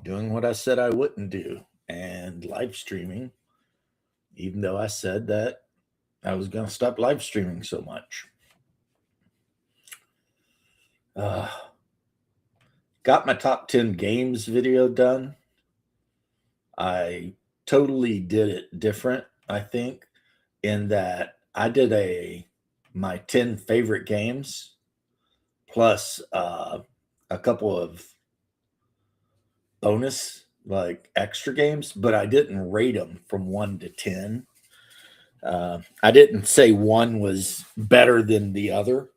doing what I said I wouldn't do and live streaming, even though I said that I was going to stop live streaming so much. Uh, got my top 10 games video done. I totally did it different, I think, in that I did my 10 favorite games plus a couple of bonus like extra games, but I didn't rate them from 1 to 10. I didn't say one was better than the other.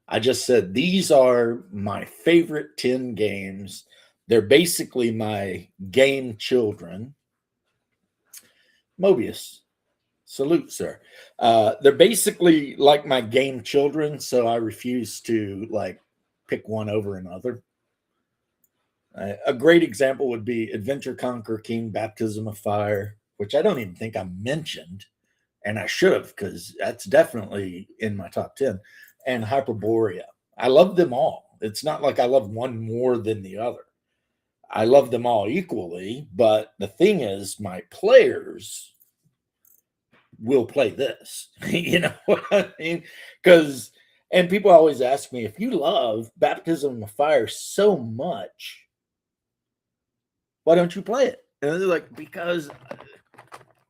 I just said these are my favorite 10 games. They're basically my game children. Mobius, salute, sir. They're basically like my game children, so I refuse to like pick one over another. A great example would be Adventure Conquer King Baptism of Fire, which I don't even think I mentioned, and I should have because that's definitely in my top 10, and Hyperborea. I love them all. It's not like I love one more than the other. I love them all equally, but the thing is, my players will play this. You know what I mean? Because, and people always ask me, if you love Baptism of Fire so much, why don't you play it? And they're like, because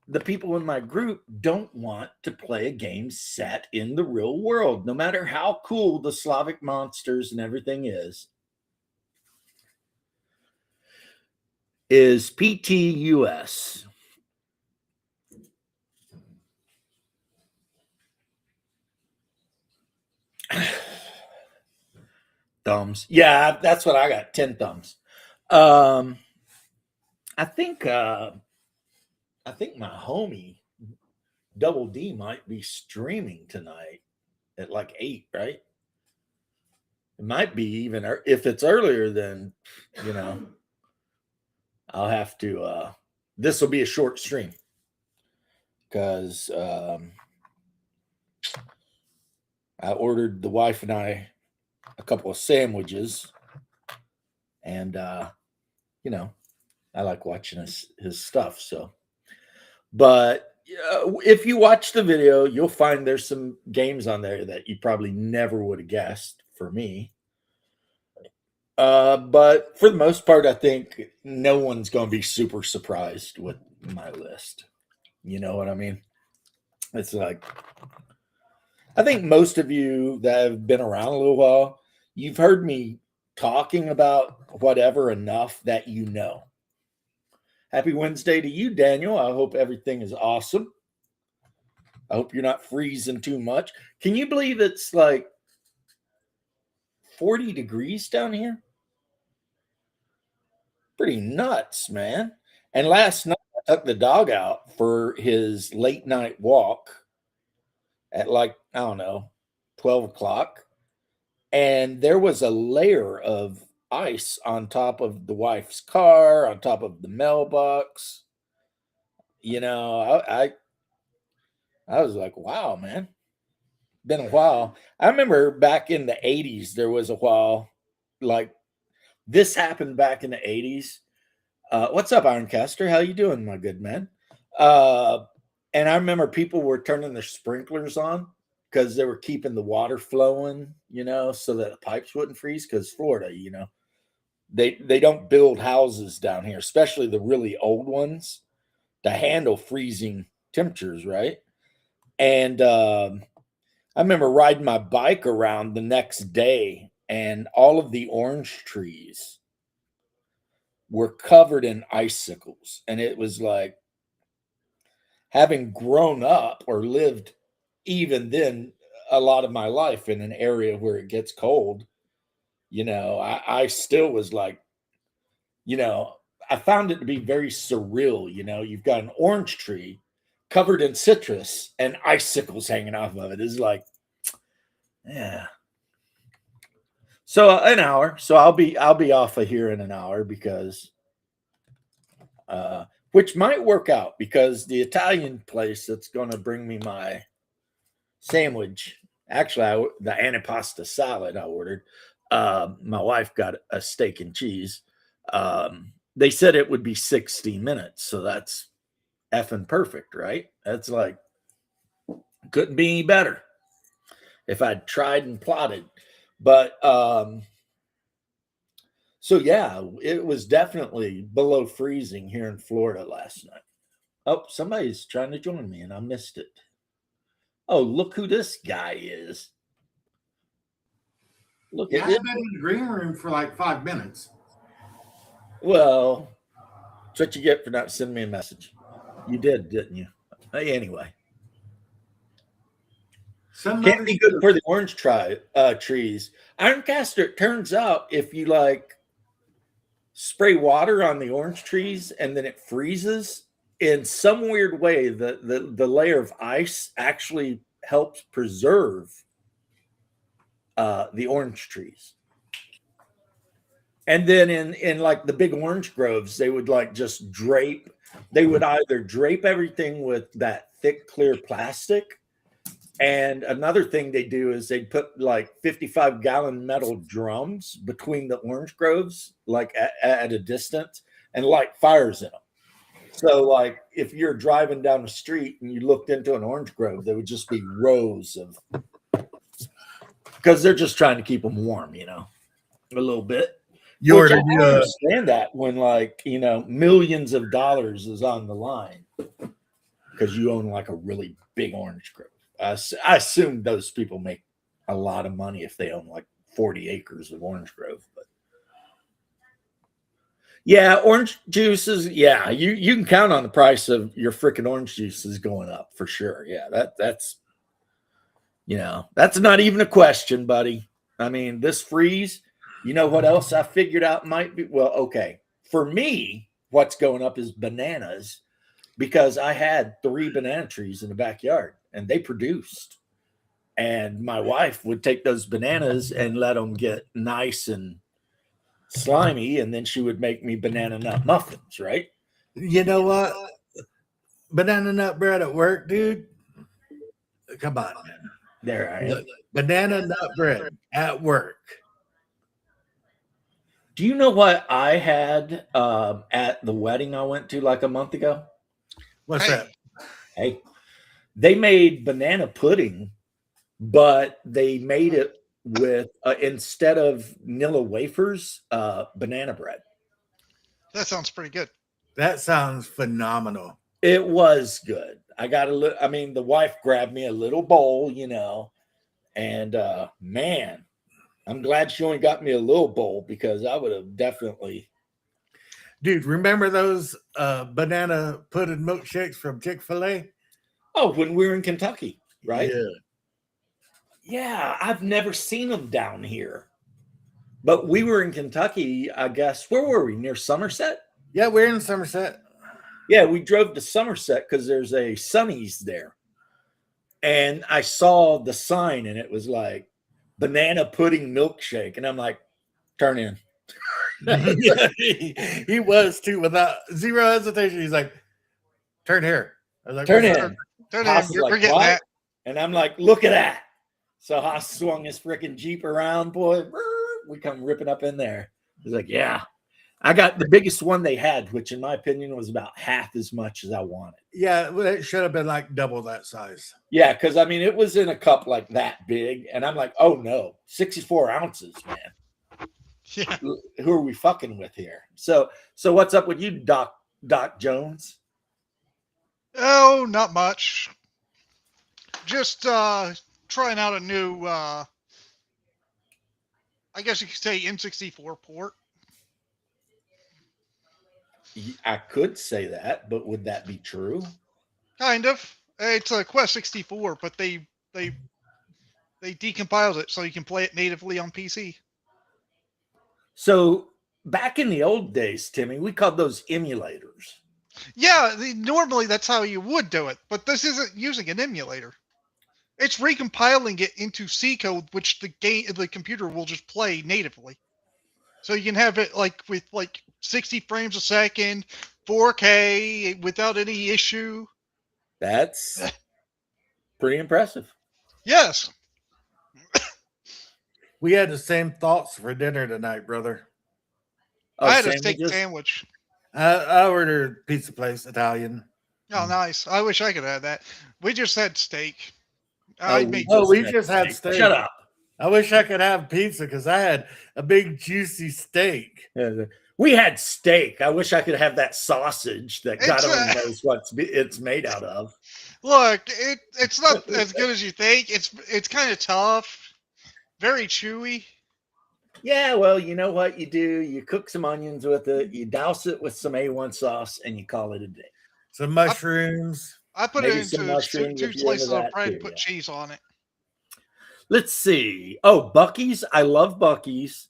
the people in my group don't want to play a game set in the real world, no matter how cool the Slavic monsters and everything is PTUS. Thumbs. Yeah, that's what I got. 10 thumbs. I think my homie Double D might be streaming tonight at like 8, right? It might be even if it's earlier, then I'll have to this will be a short stream because I ordered the wife and I a couple of sandwiches, and I like watching his stuff. So, but if you watch the video, you'll find there's some games on there that you probably never would have guessed for me. But for the most part, I think no one's going to be super surprised with my list. You know what I mean? It's like, I think most of you that have been around a little while, you've heard me talking about whatever enough that you know. Happy Wednesday to you, Daniel. I hope everything is awesome. I hope you're not freezing too much. Can you believe it's like 40 degrees down here? Pretty nuts, man. And last night I took the dog out for his late night walk at like, I don't know, 12 o'clock. And there was a layer of ice on top of the wife's car, on top of the mailbox. I was like, wow, man. Been a while. I remember back in the 80s, there was a while like this happened back in the 80s. What's up, Ironcaster? How you doing, my good man? And I remember people were turning their sprinklers on because they were keeping the water flowing, so that the pipes wouldn't freeze. Because Florida, they don't build houses down here, especially the really old ones, to handle freezing temperatures, right? And I remember riding my bike around the next day, and all of the orange trees were covered in icicles. And it was like, having grown up or lived even then a lot of my life in an area where it gets cold, I still was like, I found it to be very surreal. You've got an orange tree covered in citrus and icicles hanging off of it. It's like, yeah. So an hour. So I'll be off of here in an hour because which might work out because the Italian place that's going to bring me my sandwich, actually the antipasta salad I ordered, my wife got a steak and cheese. they said it would be 60 minutes. So that's effing perfect, right? That's like, couldn't be any better if I'd tried and plotted. But so yeah, it was definitely below freezing here in Florida last night. Oh, somebody's trying to join me and I missed it. Oh, look who this guy is. Look at I've this. been in the green room for like 5 minutes. Well, that's what you get for not sending me a message. You did, didn't you? Hey, anyway. Can't be good for the orange trees. Ironcaster, it turns out if you like spray water on the orange trees and then it freezes, in some weird way, the layer of ice actually helps preserve the orange trees. And then in like the big orange groves, they would like just drape. They would either drape everything with that thick, clear plastic. And another thing they do is they put like 55-gallon metal drums between the orange groves, like at a distance, and light fires in them. So, like, if you're driving down the street and you looked into an orange grove, there would just be rows of, because they're just trying to keep them warm, you know, a little bit. You Which I already understand that when, like, you know, millions of dollars is on the line because you own like a really big orange grove. I assume those people make a lot of money if they own like 40 acres of orange grove. But yeah, orange juices. Yeah, you can count on the price of your freaking orange juices going up for sure. Yeah, that's you know, that's not even a question, buddy. I mean, this freeze. You know what else I figured out might be? Well, okay. For me, what's going up is bananas because I had 3 banana trees in the backyard and they produced. And my wife would take those bananas and let them get nice and slimy. And then she would make me banana nut muffins, right? You know what? Banana nut bread at work, dude. Come on, man. There I am. Banana nut bread at work. Do you know what I had at the wedding I went to like a month ago? What's that? Hey, they made banana pudding, but they made it with instead of Nilla wafers, banana bread. That sounds pretty good. That sounds phenomenal. It was good. I got a little. I mean, the wife grabbed me a little bowl, you know, and man, I'm glad she only got me a little bowl because I would have definitely. Dude, remember those banana pudding milkshakes from Chick-fil-A? Oh, when we were in Kentucky, right? Yeah. Yeah, I've never seen them down here. But we were in Kentucky, I guess. Where were we? Near Somerset? Yeah, we're in Somerset. Yeah, we drove to Somerset because there's a Sonny's there. And I saw the sign and it was like banana pudding milkshake. And I'm like, turn in. he was too, without zero hesitation. He's like, turn here. I was like, turn in. Turn Haas in. is We're like, getting what? that. And I'm like, look at that. So Haas swung his freaking Jeep around, boy. We come ripping up in there. He's like, yeah. I got the biggest one they had, which in my opinion was about half as much as I wanted. Yeah, well, it should have been like double that size. Yeah, because I mean, it was in a cup like that big. And I'm like, oh no, 64 ounces, man. Yeah. Who are we fucking with here? So what's up with you, Doc Jones? Oh, not much. Just trying out a new, I guess you could say N64 port. I could say that, but would that be true? Kind of. It's a Quest 64, but they decompiled it so you can play it natively on PC. So back in the old days, Timmy, we called those emulators. Yeah, normally that's how you would do it, but this isn't using an emulator. It's recompiling it into C code, which the computer will just play natively. So you can have it like with like 60 frames a second, 4K without any issue. That's pretty impressive. Yes. We had the same thoughts for dinner tonight, brother. Oh, I had a steak sandwiches? sandwich. I ordered pizza place, Italian. Oh, nice. I wish I could have that. We just had steak. Oh, I we made. Oh, we had just had steak. steak. Shut up. I wish I could have pizza because I had a big juicy steak. Yeah, we had steak. I wish I could have that sausage that God It's, only knows what it's made out of. Look, it's not as good as you think. It's kind of tough, very chewy. Yeah, well, you know what you do? You cook some onions with it, you douse it with some A1 sauce, and you call it a day. Some mushrooms. I put Maybe it some into mushrooms two if you're into slices of that bread, too, put yeah. cheese on it. Let's see. Oh, Bucky's. I love Bucky's.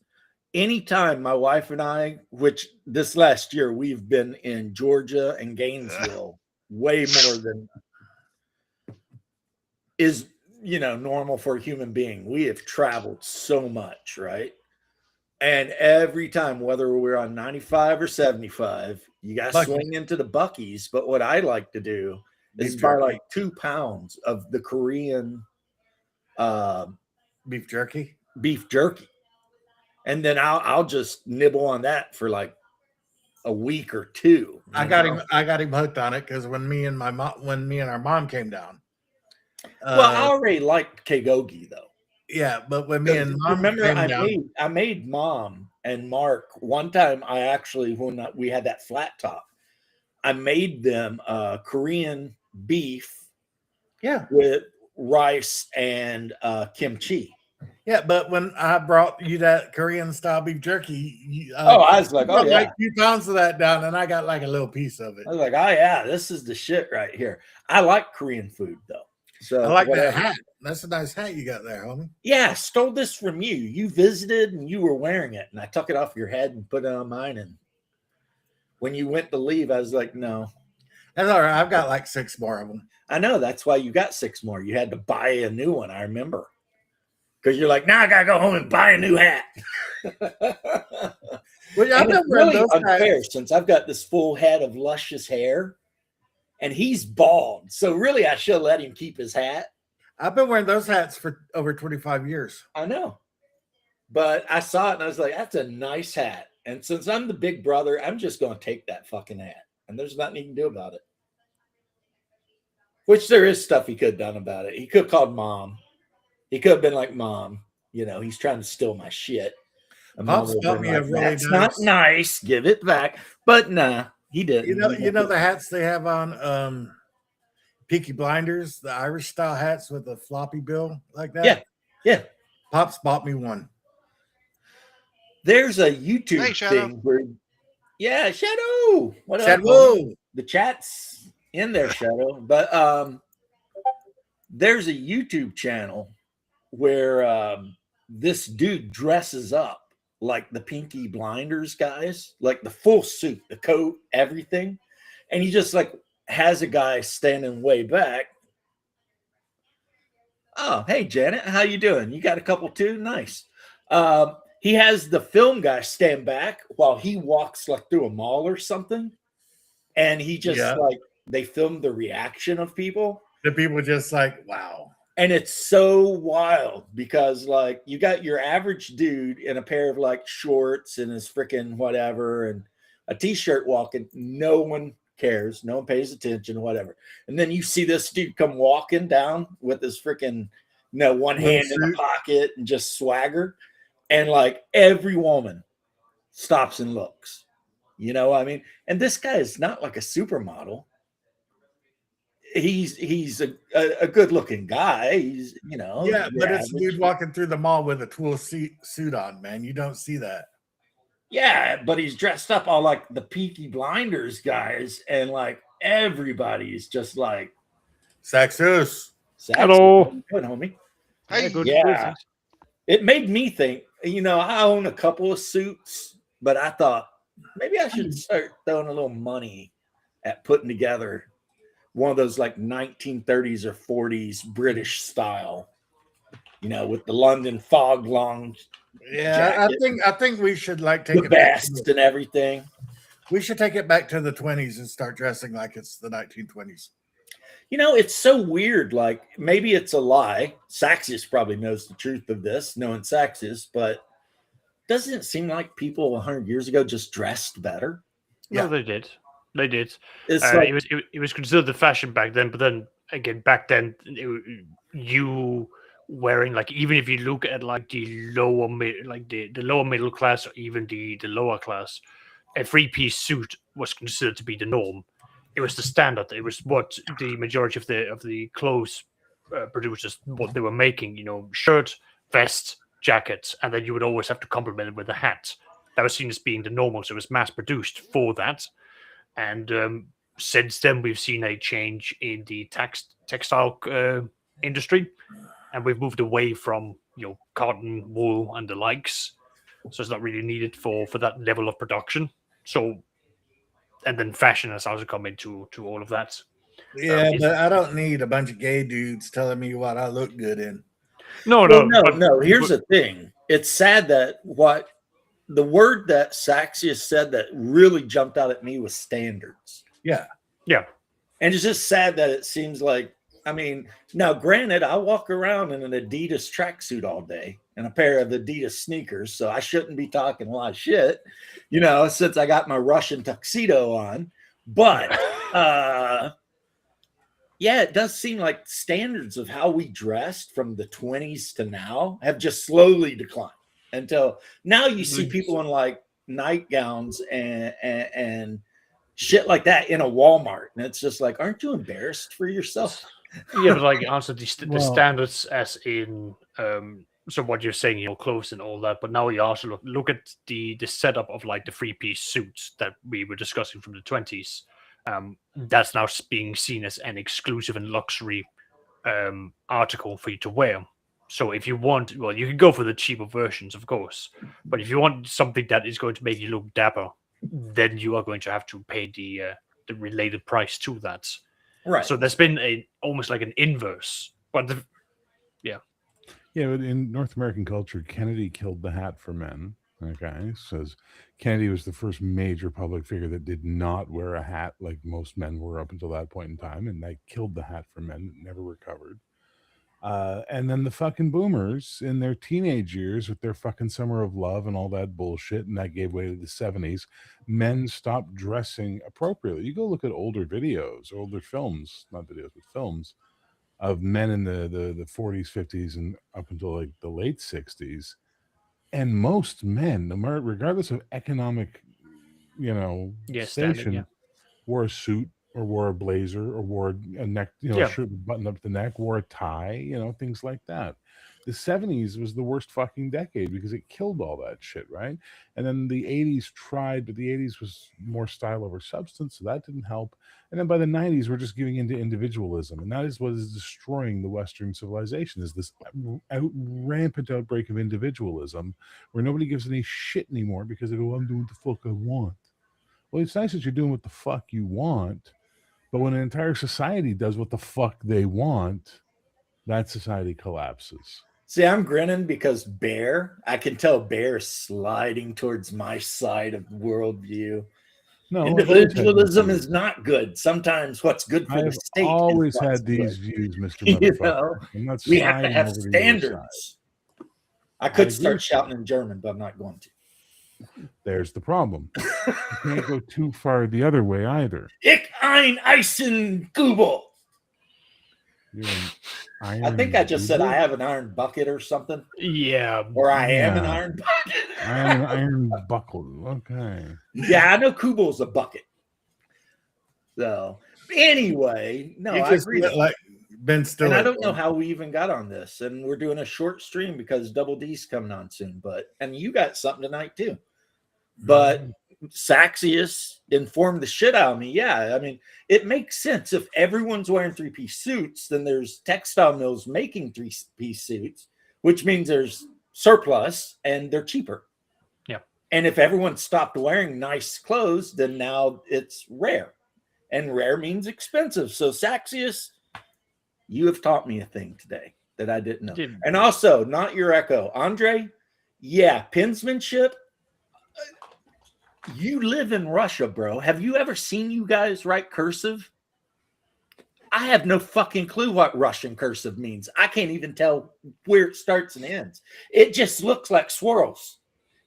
Anytime my wife and I, which this last year we've been in Georgia and Gainesville way more than is, normal for a human being. We have traveled so much, right? And every time, whether we're on 95 or 75, you got to Buc-ee's. swing into the Bucky's. But what I like to do is Beef buy jerky. like 2 pounds of the Korean Beef jerky. beef jerky. And then I'll just nibble on that for like a week or two. I got him hooked on it because when me and our mom came down. Well, I already liked Kegogi though. Yeah, but when me and mom Remember, came down, I made Mom and Mark one time. When we had that flat top, I made them Korean beef, yeah, with rice and kimchi. yeah. But when I brought you that Korean style beef jerky, I was like, brought oh yeah. like 2 pounds of that down, and I got like a little piece of it. I was like, oh yeah, this is the shit right here. I like Korean food though. So I like whatever. that hat. That's a nice hat you got there, homie. Yeah, I stole this from you. You visited and you were wearing it, and I took it off your head and put it on mine. And when you went to leave, I was like, no. That's all right. I've got like 6 more of them. I know, that's why you got 6 more. You had to buy a new one, I remember. Because you're like, now I gotta go home and buy a new hat. Well, I've And it's been wearing really those unfair hats. since I've got this full head of luscious hair and he's bald. So really I should let him keep his hat. I've been wearing those hats for over 25 years. I know. But I saw it and I was like, that's a nice hat. And since I'm the big brother, I'm just going to take that fucking hat. And there's nothing you can do about it. Which there is stuff he could have done about it. He could have called Mom. He could have been like, Mom, he's trying to steal my shit. And Mom Pops would have got been me a like, really that's not nice. Give it back. But nah, he didn't. You know the hats they have on Peaky Blinders, the Irish style hats with a floppy bill like that? Yeah, yeah. Pops bought me one. There's a YouTube Hey, Shadow. thing where, yeah, Shadow. What up? Shadow. The chat's in there, Shadow. But there's a YouTube channel where this dude dresses up like the Peaky Blinders guys, like the full suit, the coat, everything, and he just like has a guy standing way back. Oh, hey Janet, how you doing? You got a couple too? Nice. He has the film guy stand back while he walks like through a mall or something, and he just like they film the reaction of people. The people just like, wow. And it's so wild because like you got your average dude in a pair of like shorts and his freaking whatever and a t-shirt walking. No one cares. No one pays attention, whatever. And then you see this dude come walking down with his freaking, one hand in the pocket and just swagger. And like every woman stops and looks, I mean? And this guy is not like a supermodel. He's a good looking guy. He's, Yeah, but it's a average. dude walking through the mall with a tool suit on, man. You don't see that. Yeah, but he's dressed up all like the Peaky Blinders guys, and like everybody's just like Saxus. Hello. Good, homie. Hey, good. Yeah. It made me think, I own a couple of suits, but I thought maybe I should start throwing a little money at putting together one of those like 1930s or 40s British style, with the London fog long, Yeah, jacket, I think we should like take the it back. vest and everything. We should take it back to the 20s and start dressing like it's the 1920s. It's so weird. Like maybe it's a lie. Saxius probably knows the truth of this, knowing Saxius, but doesn't it seem like people 100 years ago just dressed better? Yeah. No, they did. They did. It's like It was considered the fashion back then, but then again, back then, you wearing like, even if you look at like the the lower middle class, or even the lower class, a 3-piece suit was considered to be the norm. It was the standard. It was what the majority of the clothes producers, what they were making. You know, shirt, vest, jacket, and then you would always have to complement it with a hat. That was seen as being the normal, so it was mass produced for that. And since then, we've seen a change in the textile industry, and we've moved away from cotton, wool, and the likes. So it's not really needed for that level of production. So, and then fashion has also come into all of that. Yeah, but I don't need a bunch of gay dudes telling me what I look good in. No. Here's the thing. It's sad that the word that Saxius said that really jumped out at me was standards. Yeah. And it's just sad that it seems like, I mean, now granted, I walk around in an Adidas tracksuit all day and a pair of Adidas sneakers, so I shouldn't be talking a lot of shit, since I got my Russian tuxedo on. But yeah, it does seem like standards of how we dressed from the 20s to now have just slowly declined until now you see people in like nightgowns and shit like that in a Walmart. And it's just like, aren't you embarrassed for yourself? Yeah, but like also the standards as in so what you're saying, clothes and all that, but now you also look at the setup of like the 3-piece suits that we were discussing from the 20s. That's now being seen as an exclusive and luxury article for you to wear. So if you want, well, you can go for the cheaper versions, of course, but if you want something that is going to make you look dapper, then you are going to have to pay the related price to that. Right. So there's been almost like an inverse, but yeah. But in North American culture, Kennedy killed the hat for men. Okay, says Kennedy was the first major public figure that did not wear a hat like most men were up until that point in time, and they killed the hat for men. It never recovered. And then the fucking boomers in their teenage years with their fucking Summer of Love and all that bullshit, and that gave way to the 70s. Men stopped dressing appropriately. You go look at older videos, older films, not videos, but films of men in the 40s, 50s, and up until like the late 60s. And most men, regardless of economic, station, wore a suit or wore a blazer or wore a neck, shirt buttoned up the neck, wore a tie, things like that. The 70s was the worst fucking decade because it killed all that shit, right? And then the 80s tried, but the 80s was more style over substance, so that didn't help. And then by the 90s, we're just giving into individualism, and that is what is destroying the Western civilization, is this rampant outbreak of individualism where nobody gives any shit anymore because they go, I'm doing what the fuck I want. Well, it's nice that you're doing what the fuck you want, but when an entire society does what the fuck they want, that society collapses. See, I'm grinning because I can tell Bear is sliding towards my side of the worldview. No, individualism is not good. Sometimes what's good for the state. I've always had these views, Mr. Motherfucker. We have to have standards. I could start shouting in German, but I'm not going to. There's the problem. You can't go too far the other way either. Ich ein Eisenkübel. I think I just said I have an iron bucket or something. Yeah. Or I am an iron bucket. I am an iron buckle. Okay. Yeah, I know Kubel's a bucket. So anyway, no, I agree. Like Ben Stiller. And I don't know how we even got on this. And we're doing a short stream because Double D's coming on soon. And you got something tonight too. But Saxius informed the shit out of me. Yeah, I mean, it makes sense. If everyone's wearing 3-piece suits, then there's textile mills making 3-piece suits, which means there's surplus and they're cheaper. Yeah. And if everyone stopped wearing nice clothes, then now it's rare. And rare means expensive. So Saxius, you have taught me a thing today that I didn't know. And also, not your echo. Andre, yeah, pensmanship. You live in Russia, bro. Have you ever seen you guys write cursive? I have no fucking clue what Russian cursive means. I can't even tell where it starts and ends. It just looks like swirls.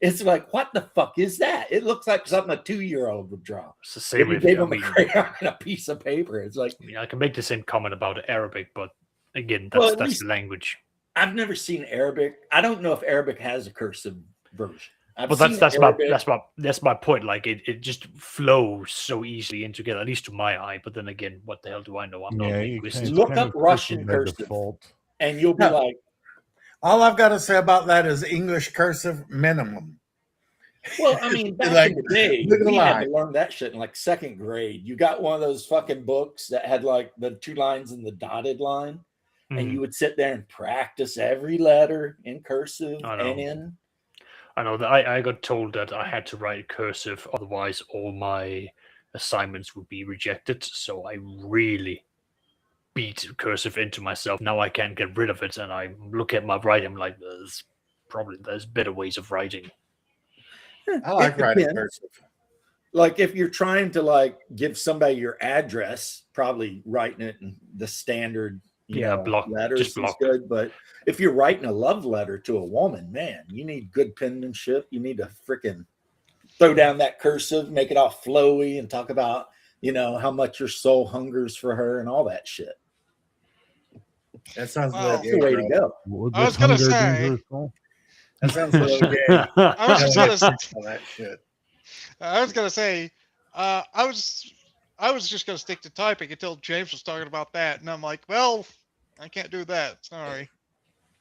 It's like, what the fuck is that? It looks like something a 2-year-old would draw. It's the If same you with gave I them a mean, crayon and a piece of paper, it's like, I mean, I can make the same comment about Arabic, but again, Well, that's at that's least- the language. I've never seen Arabic. I don't know if Arabic has a cursive version. I've But seen that's Arabic. that's my point. Like it just flows so easily in together, at least to my eye. But then again, what the hell do I know? I'm not a you linguist. can't- Look kind up of Russian by cursive. default. and you'll be No. like, All I've got to say about that is English cursive minimum. well, I mean, back Like, in the day, look at the we had line. to learn that shit in like 2nd grade. You got one of those fucking books that had like the 2 lines and the dotted line, and Mhm. you would sit there and practice every letter in cursive I know. and in. I know that I got told that I had to write cursive, otherwise all my assignments would be rejected. So I really beat cursive into myself. Now I can't get rid of it, and I look at my writing. I'm like, there's better ways of writing. I like It writing depends. cursive. Like if you're trying to like give somebody your address, probably writing it in the standard Block, letters just is block. good. But if you're writing a love letter to a woman, man, you need good penmanship. You need to freaking throw down that cursive, make it all flowy, and talk about how much your soul hungers for her and all that shit. That sounds Wow. That's the way to go. I was gonna Hunger say- dangerous, Paul? That sounds a little gay. I was just gonna All that shit. I was gonna say, I was just gonna stick to typing until James was talking about that, and I'm like, well, I can't do that. Sorry.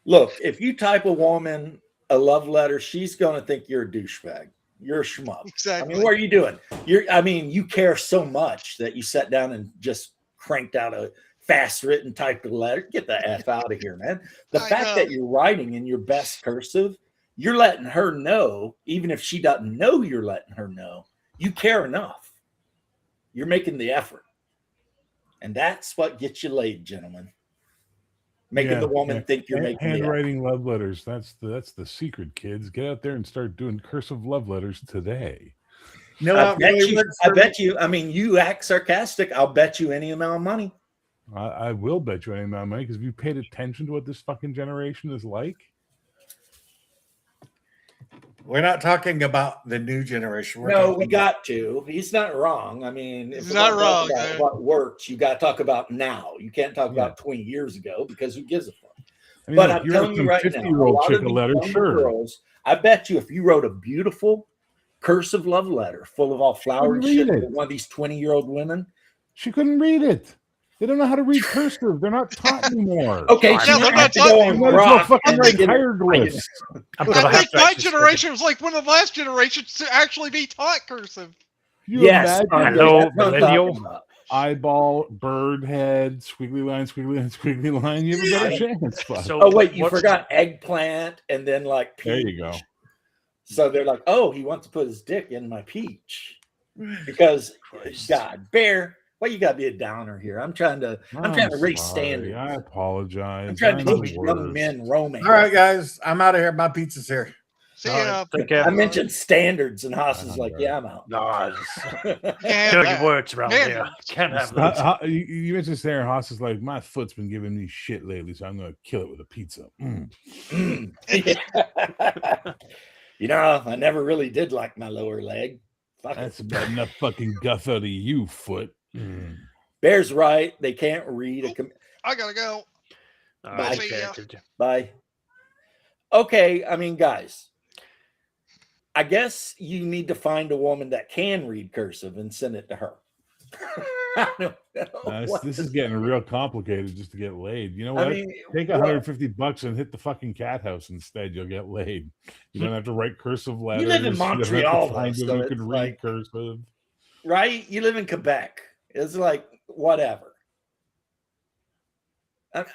Look, if you type a woman a love letter, she's going to think you're a douchebag. You're a schmuck. Exactly. I mean, what are you doing? You care so much that you sat down and just cranked out a fast written typed letter. Get the F out of here, man. The I fact know. that you're writing in your best cursive, you're letting her know, even if she doesn't know you're letting her know, you care enough. You're making the effort. And that's what gets you laid, gentlemen. Making the woman think you're making the effort. handwriting love letters. That's the secret, kids. Get out there and start doing cursive love letters today. You know I what bet really you. works I for me? bet you. I mean, you act sarcastic. I'll bet you any amount of money. I will bet you any amount of money because if you paid attention to what this fucking generation is like, We're not talking about the new generation. We're No, talking we got to. He's not wrong. I mean, if He's we're not gonna talk wrong, about man. what works, you got to talk about now. You can't talk Yeah. about 20 years ago because who gives a fuck? I mean, But look, I'm you telling wrote you some right now, a 50-year-old lot chick of a these letter, younger sure. girls, I bet you if you wrote a beautiful cursive love letter full of all flowery read shit it. to one of these 20-year-old women. She couldn't read it. They don't know how to read cursive. They're not taught anymore. Okay, Yeah, she's they're gonna not have to go talking on You might as well rock fucking and write get it- hieroglyphs. I'm gonna I have think to my actually start- generation was like one of the last generations to actually be taught cursive. You Yes, imagine Andre, Hello, that's what I'm millennial. talking about. eyeball, bird head, squiggly line, squiggly line, squiggly line. You have a better chance. Fuck. So Oh wait, you what's- forgot eggplant and then like peach. There you go. So they're like, oh, he wants to put his dick in my peach because Christ. God, Bear, why you gotta be a downer here? I'm trying to raise sorry. standards. I apologize. I'm trying to I'm teach the young worst. men romance. All right, guys, I'm out of here. My pizza's here. See All right, ya. take care. I mentioned standards, and Haas is like, Alright. yeah, I'm out. No, Yeah, dirty that- words around Man, here. Can't have Uh, that. you mentioned Sarah Haas is like, my foot's been giving me shit lately, so I'm going to kill it with a pizza. You know, I never really did like my lower leg. Fuck That's it. about enough fucking guff out of you, foot. Bear's right. They can't read a I gotta go. All Bye. right, See ya. okay. Bye. Okay, I mean, guys, I guess you need to find a woman that can read cursive and send it to her. I don't know. What This the- is getting real complicated just to get laid. You know what? I mean, Take what- $150 and hit the fucking cat house instead. You'll get laid. You don't have to write cursive letters. live in You don't have to Montreal, find though, them who so could it's read like- cursive. right? You live in Quebec. It's like whatever.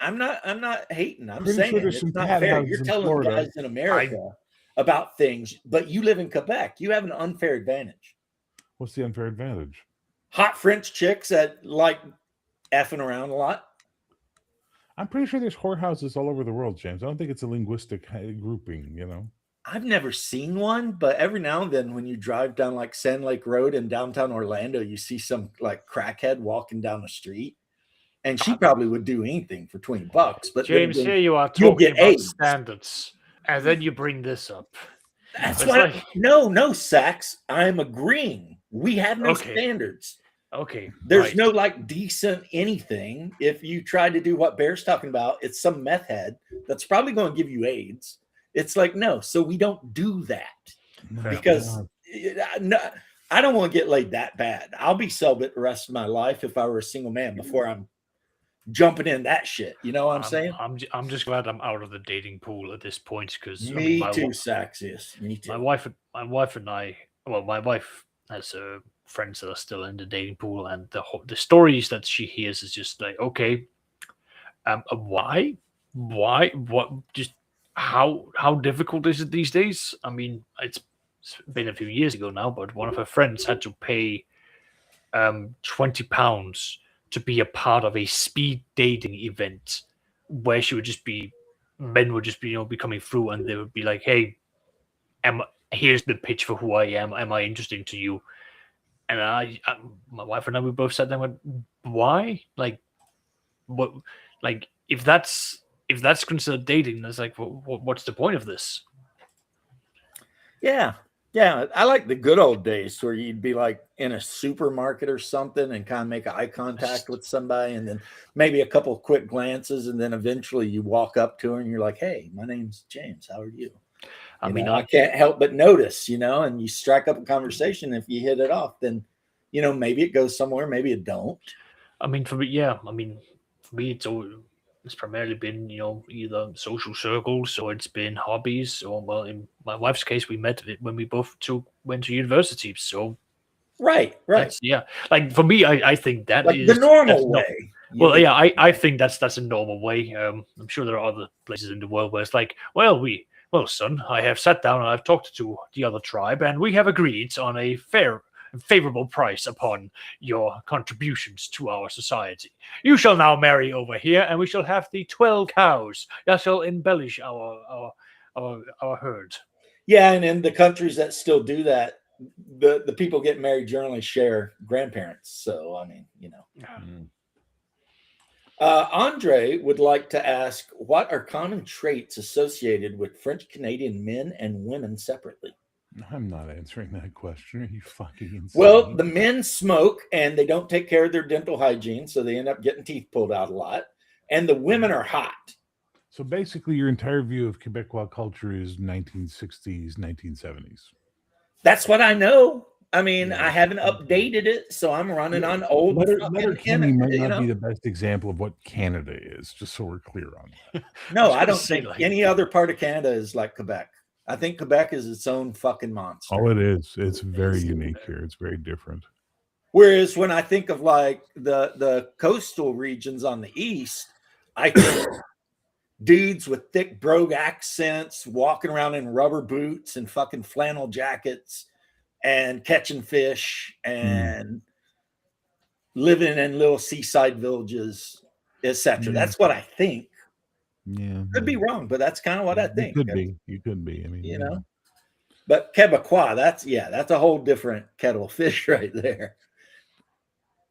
I'm not hating. I'm Pretty saying sure there's it's some not cat fair. houses You're in telling Florida. guys in America about things, but you live in Quebec. You have an unfair advantage. What's the unfair advantage? Hot French chicks that like effing around a lot. I'm pretty sure there's whorehouses all over the world, James. I don't think it's a linguistic grouping, you know. I've never seen one, but every now and then when you drive down like Sand Lake Road in downtown Orlando, you see some like crackhead walking down the street. And she probably would do anything for $20. But then James, again, here you are you'll talking get about AIDS. standards, and then you bring this up. That's It's what. like- No, Sax. I'm agreeing. We have no Okay. standards. Okay. There's right. no like decent anything. If you try to do what Bear's talking about, it's some meth head that's probably going to give you AIDS. It's like, no, so we don't do that because no, I don't want to get laid that bad. I'll be celibate the rest of my life if I were a single man before I'm jumping in that shit. You know what I'm saying? I'm just glad I'm out of the dating pool at this point because Me too, Sax. Yes, me too. my wife and I. Well, my wife has friends that are still in the dating pool, and the stories that she hears is just like, okay, why, what, just how difficult is it these days? I mean, it's been a few years ago now, but one of her friends had to pay £20 to be a part of a speed dating event where she would just be men would just be be coming through and they would be like, hey, here's the pitch for who I am I interesting to you? And my wife and I, we both sat there and went, why? Like, what? Like, if that's considered dating, that's like, what's the point of this? Yeah. I like the good old days where you'd be like in a supermarket or something and kind of make eye contact with somebody and then maybe a couple of quick glances and then eventually you walk up to her and you're like, hey, my name's James. How are you? I mean, I can't help but notice, and you strike up a conversation. If you hit it off, then, maybe it goes somewhere, maybe it don't. I mean, for me, it's primarily been, either social circles or it's been hobbies or, well, in my wife's case, we met when we both went to university. So, right. Yeah. Like for me, I think that like is the normal way. Well, yeah, I think that's a normal way. I'm sure there are other places in the world where it's like, well, son, I have sat down and I've talked to the other tribe and we have agreed on a favorable price upon your contributions to our society. You shall now marry over here and we shall have the 12 cows that shall embellish our herd. Yeah, and in the countries that still do that, the people getting married generally share grandparents. So, I mean, Andre would like to ask, what are common traits associated with French Canadian men and women separately? I'm not answering that question. Are you fucking insane? Well, the men smoke and they don't take care of their dental hygiene, so they end up getting teeth pulled out a lot. And the women are hot. So basically, your entire view of Quebecois culture is 1960s, 1970s. That's what I know. I mean, I haven't updated it, so I'm running on old. Letterkenny might not be the best example of what Canada is, just so we're clear on that. No, I don't think any other part of Canada is like Quebec. I think Quebec is its own fucking monster. Oh, it is. It's very unique here. It's very different. Whereas when I think of like the coastal regions on the east, I think dudes with thick brogue accents walking around in rubber boots and fucking flannel jackets and catching fish and living in little seaside villages, etc. That's what I think. Yeah, could be wrong, but that's kind of what I think. You could be. I mean, But Quebecois, that's a whole different kettle of fish right there.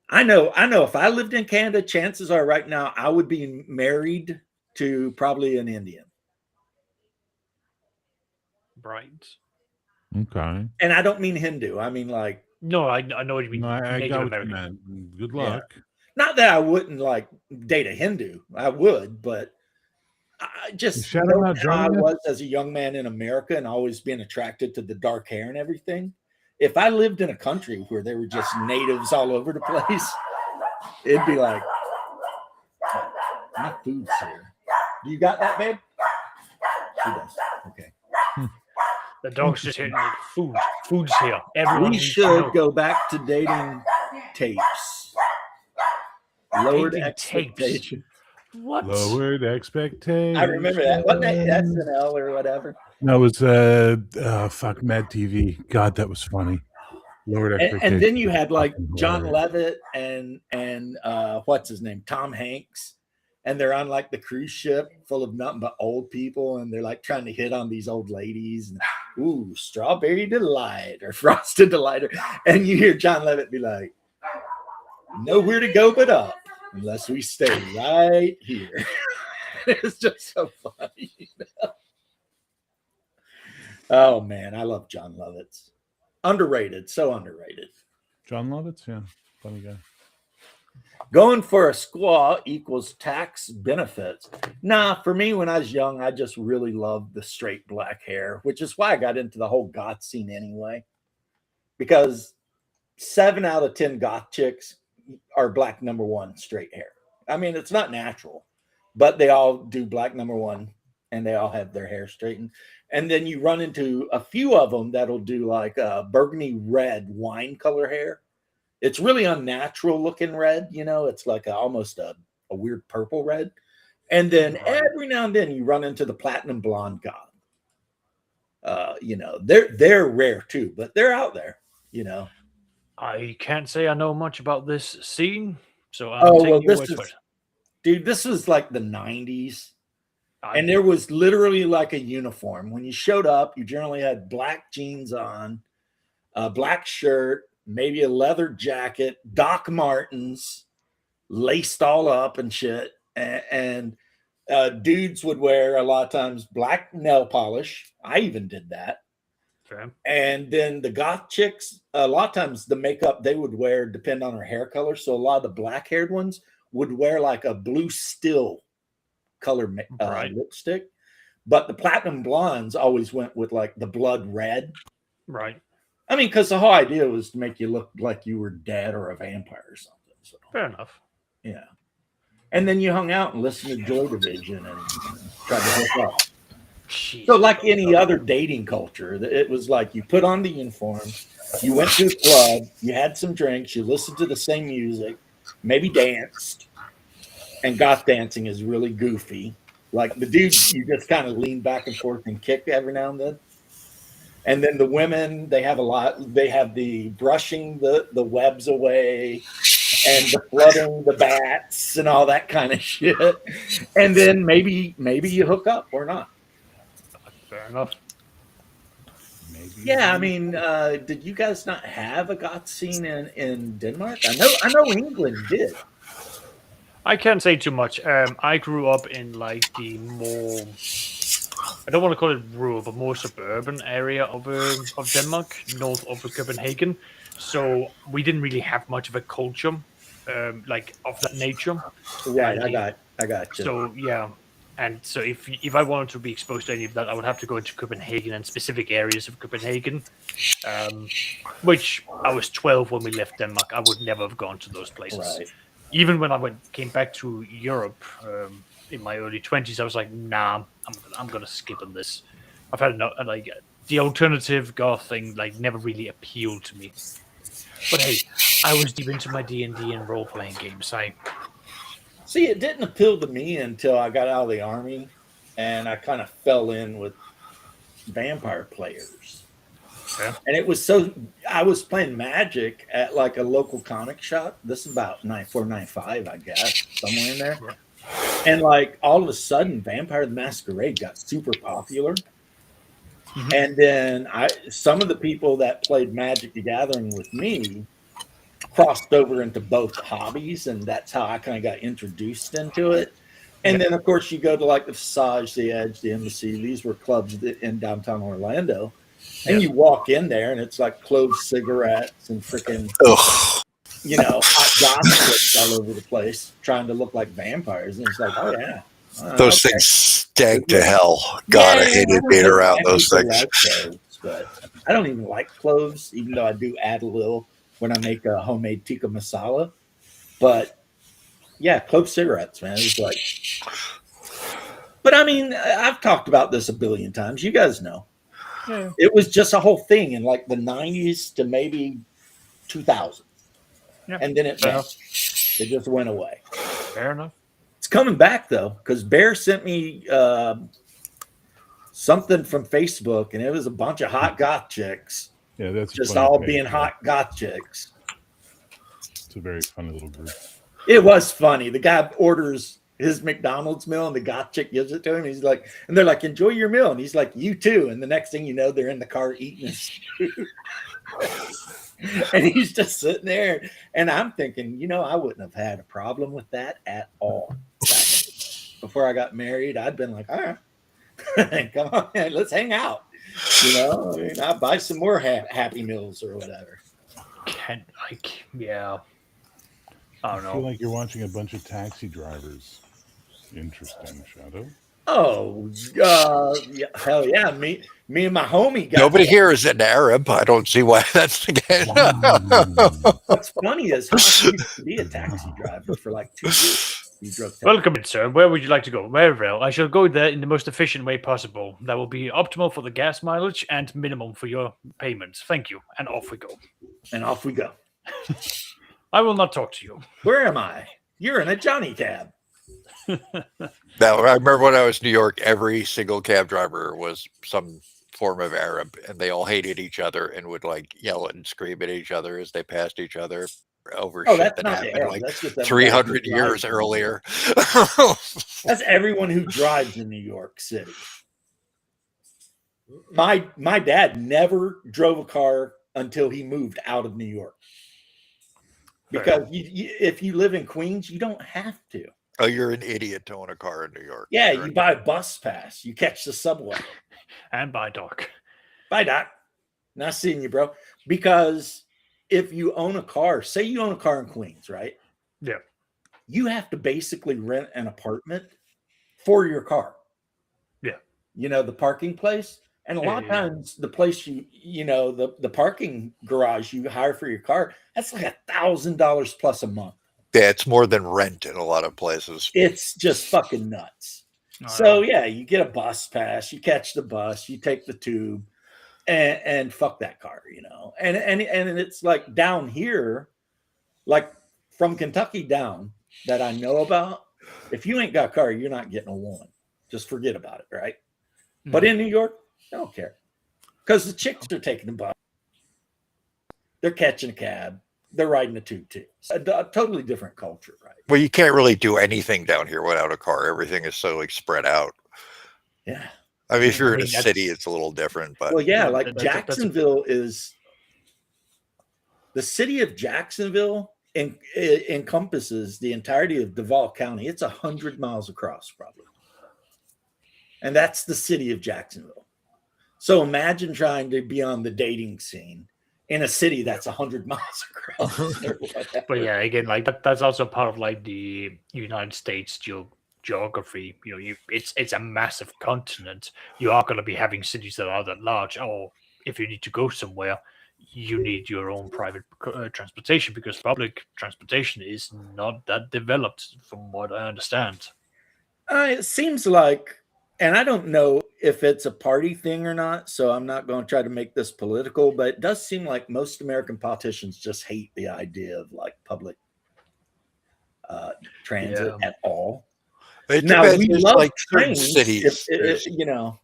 I know. If I lived in Canada, chances are right now I would be married to probably an Indian. Right. Okay. And I don't mean Hindu. I mean like. No, I know what you mean. No, I Native got what American. you meant. Good luck. Yeah. Not that I wouldn't like date a Hindu. I would, but I just know how I was as a young man in America and always being attracted to the dark hair and everything. If I lived in a country where there were just natives all over the place, it'd be like, my food's here. Do you got that, babe? She does. Okay. The dog's just hitting like food's here. Everyone we should go back to dating tapes. Lowered expectations. What? Lowered expectations. I remember that. Wasn't that SNL or whatever? That was Mad TV. God, that was funny. Lowered expectations. And then you had like John Levitt and what's his name? Tom Hanks. And they're on like the cruise ship full of nothing but old people. And they're like trying to hit on these old ladies. And, ooh, strawberry delight or frosted delight. And you hear John Levitt be like, nowhere to go but up unless we stay right here. It's just so funny. Oh man, I love John Lovitz. Underrated, so underrated. John Lovitz, yeah, funny guy. Going for a squaw equals tax benefits. Nah, for me, when I was young, I just really loved the straight black hair, which is why I got into the whole goth scene anyway. Because 7 out of 10 goth chicks are black number one straight hair. I mean, it's not natural, but they all do black number one and they all have their hair straightened. And then you run into a few of them that'll do like a burgundy red wine color hair. It's really unnatural looking red, you know, it's like almost a weird purple red. And then every now and then you run into the platinum blonde goth. You know, they're rare too, but they're out there, you know. I can't say I know much about this scene, so I'm Oh, taking well, your word for it. dude, this was like the 90s. And there was literally like a uniform. When you showed up, you generally had black jeans on, a black shirt, maybe a leather jacket, Doc Martens, laced all up and shit. And dudes would wear a lot of times black nail polish. I even did that. Fair. And then the goth chicks, a lot of times the makeup they would wear depend on her hair color. So a lot of the black haired ones would wear like a blue still color lipstick, but the platinum blondes always went with like the blood red. Right. I mean, because the whole idea was to make you look like you were dead or a vampire or something. So, Fair enough. yeah. And then you hung out and listened to Joy Division and tried to hook up. Jeez. So, like any other dating culture, it was like you put on the uniform, you went to the club, you had some drinks, you listened to the same music, maybe danced. And goth dancing is really goofy. Like the dudes, you just kind of lean back and forth and kick every now and then. And then the women, they have the brushing the webs away and the flooding the bats and all that kind of shit. And then maybe you hook up or not. Fair enough. Maybe. Yeah, I mean, did you guys not have a goth scene in Denmark? I know England did. I can't say too much. I grew up in like the more, I don't want to call it rural, but more suburban area of Denmark, north of Copenhagen. So we didn't really have much of a culture, like of that nature. Right, I got you. So yeah, and so if I wanted to be exposed to any of that, I would have to go into Copenhagen and specific areas of Copenhagen, which I was 12 when we left Denmark. I would never have gone to those places. Right. Even when I came back to Europe in my early 20s, I was like, nah, I'm gonna skip on this. I've had enough. Like the alternative goth thing, like never really appealed to me. But hey, I was deep into my D&D and role playing games. See, it didn't appeal to me until I got out of the army, and I kind of fell in with vampire players. Yeah. And it was I was playing Magic at like a local comic shop. This is about 94, 95, I guess, somewhere in there. Yeah. And like all of a sudden, Vampire the Masquerade got super popular. Mm-hmm. And then some of the people that played Magic the Gathering with me crossed over into both hobbies, and that's how I kind of got introduced into it. And then, of course, you go to like the Visage, the Edge, the Embassy. These were clubs in downtown Orlando. And you walk in there, and it's like clove cigarettes and freaking, hot gossip all over the place, trying to look like vampires. And it's like, oh yeah, those things stank to hell. God, I hated being around those things. Like those, but I don't even like cloves, even though I do add a little when I make a homemade tikka masala. But yeah, clove cigarettes, man. It's like, but I mean, I've talked about this a billion times. You guys know. Yeah. It was just a whole thing in like the 90s to maybe 2000. Yeah. And then it vanished. It just went away. Fair enough. It's coming back though, because Bear sent me something from Facebook, and it was a bunch of hot goth chicks. Yeah, that's just all being hot goth chicks. It's a very funny little group. It was funny. The guy orders his McDonald's meal, and the goth chick gives it to him. He's like, and they're like, enjoy your meal. And he's like, you too. And the next thing you know, they're in the car eating his food. And he's just sitting there. And I'm thinking, I wouldn't have had a problem with that at all. Before I got married, I'd been like, all right, come on, man, let's hang out. You know, I mean, I buy some more Happy Meals or whatever. Yeah. I don't feel know. like you're watching a bunch of taxi drivers. Interesting, Shadow. Oh, yeah, hell yeah! Me and my homie got. Nobody here is an Arab. I don't see why that's the case. What's funny is Hoss used to be a taxi driver for like 2 years. He drove taxi. Welcome in, sir. Where would you like to go? Wherever. I shall go there in the most efficient way possible. That will be optimal for the gas mileage and minimum for your payments. Thank you. And off we go. And off we go. I will not talk to you. Where am I? You're in a Johnny cab. Now, I remember when I was in New York, every single cab driver was some form of Arab, and they all hated each other and would like yell and scream at each other as they passed each other over shit That's that not the happened Arab. like That's just everybody 300 who years drives. earlier. That's everyone who drives in New York City. My dad never drove a car until he moved out of New York. Because if you live in Queens, you don't have to. Oh, you're an idiot to own a car in New York. Yeah, You're you an buy a bus pass. You catch the subway. And bye, Doc. Bye, Doc. Not seeing you, bro. Because if you own a car, say you own a car in Queens, right? Yeah. You have to basically rent an apartment for your car. Yeah. You know, the parking place. And a lot of times the place the parking garage you hire for your car, that's like $1,000 plus a month. Yeah, it's more than rent in a lot of places. It's just fucking nuts. So yeah, you get a bus pass, you catch the bus, you take the tube, and fuck that car, you know. And it's like down here, like from Kentucky down that I know about, if you ain't got a car, you're not getting a one. Just forget about it, right? Mm-hmm. But in New York, I don't care. Because the chicks are taking the bus. They're catching a cab. They're riding a tube too. A totally different culture, right? Well, you can't really do anything down here without a car. Everything is so like spread out. Yeah. I mean, if you're in a city, it's a little different. But well, yeah, like Jacksonville is the city of Jacksonville encompasses the entirety of Duval County. It's 100 miles across, probably. And that's the city of Jacksonville. So imagine trying to be on the dating scene in a city that's 100 miles across. But yeah, again, like that's also part of like the United States geography. You know, it's a massive continent. You are going to be having cities that are that large. Or if you need to go somewhere, you need your own private transportation because public transportation is not that developed, from what I understand. It seems like, and I don't know if it's a party thing or not, so I'm not going to try to make this political, but it does seem like most American politicians just hate the idea of like public transit at all. Now, we love like trains, cities. You know,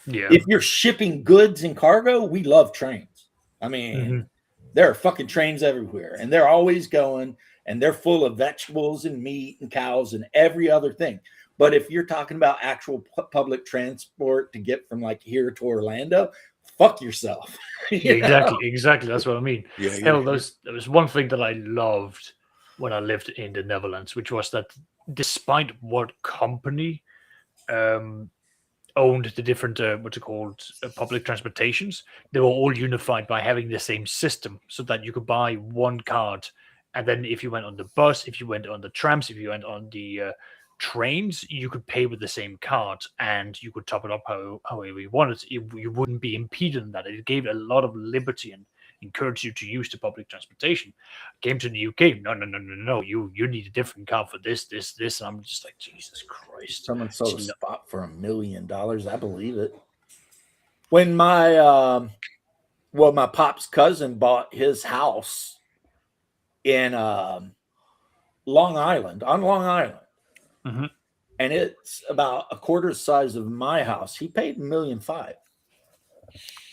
yeah. If you're shipping goods and cargo, we love trains. I mean, there are fucking trains everywhere, and they're always going, and they're full of vegetables and meat and cows and every other thing. But if you're talking about actual public transport to get from like here to Orlando, fuck yourself. Exactly. That's what I mean. Yeah, Hell, there was one thing that I loved when I lived in the Netherlands, which was that despite what company owned the different public transportations, they were all unified by having the same system, so that you could buy one card, and then if you went on the bus, if you went on the trams, if you went on the trains, you could pay with the same card and you could top it up however you wanted. You wouldn't be impeded in that. It gave a lot of liberty and encouraged you to use the public transportation. Came to the UK, no. You need a different card for this. And I'm just like, Jesus Christ. Someone sold a spot for $1 million. I believe it. When my pop's cousin bought his house in Long Island, Mm-hmm. and it's about a quarter the size of my house. He paid $1.5 million,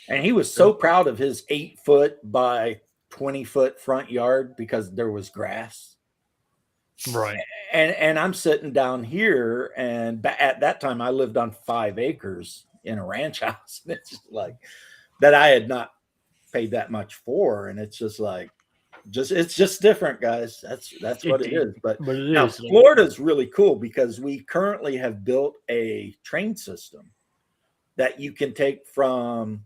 and he was so proud of his 8-foot by 20-foot front yard because there was grass. Right. And I'm sitting down here, and at that time I lived on 5 acres in a ranch house, and it's just like that I had not paid that much for, and it's just like. It's just different, guys. That's what it is. But now Florida's really cool because we currently have built a train system that you can take from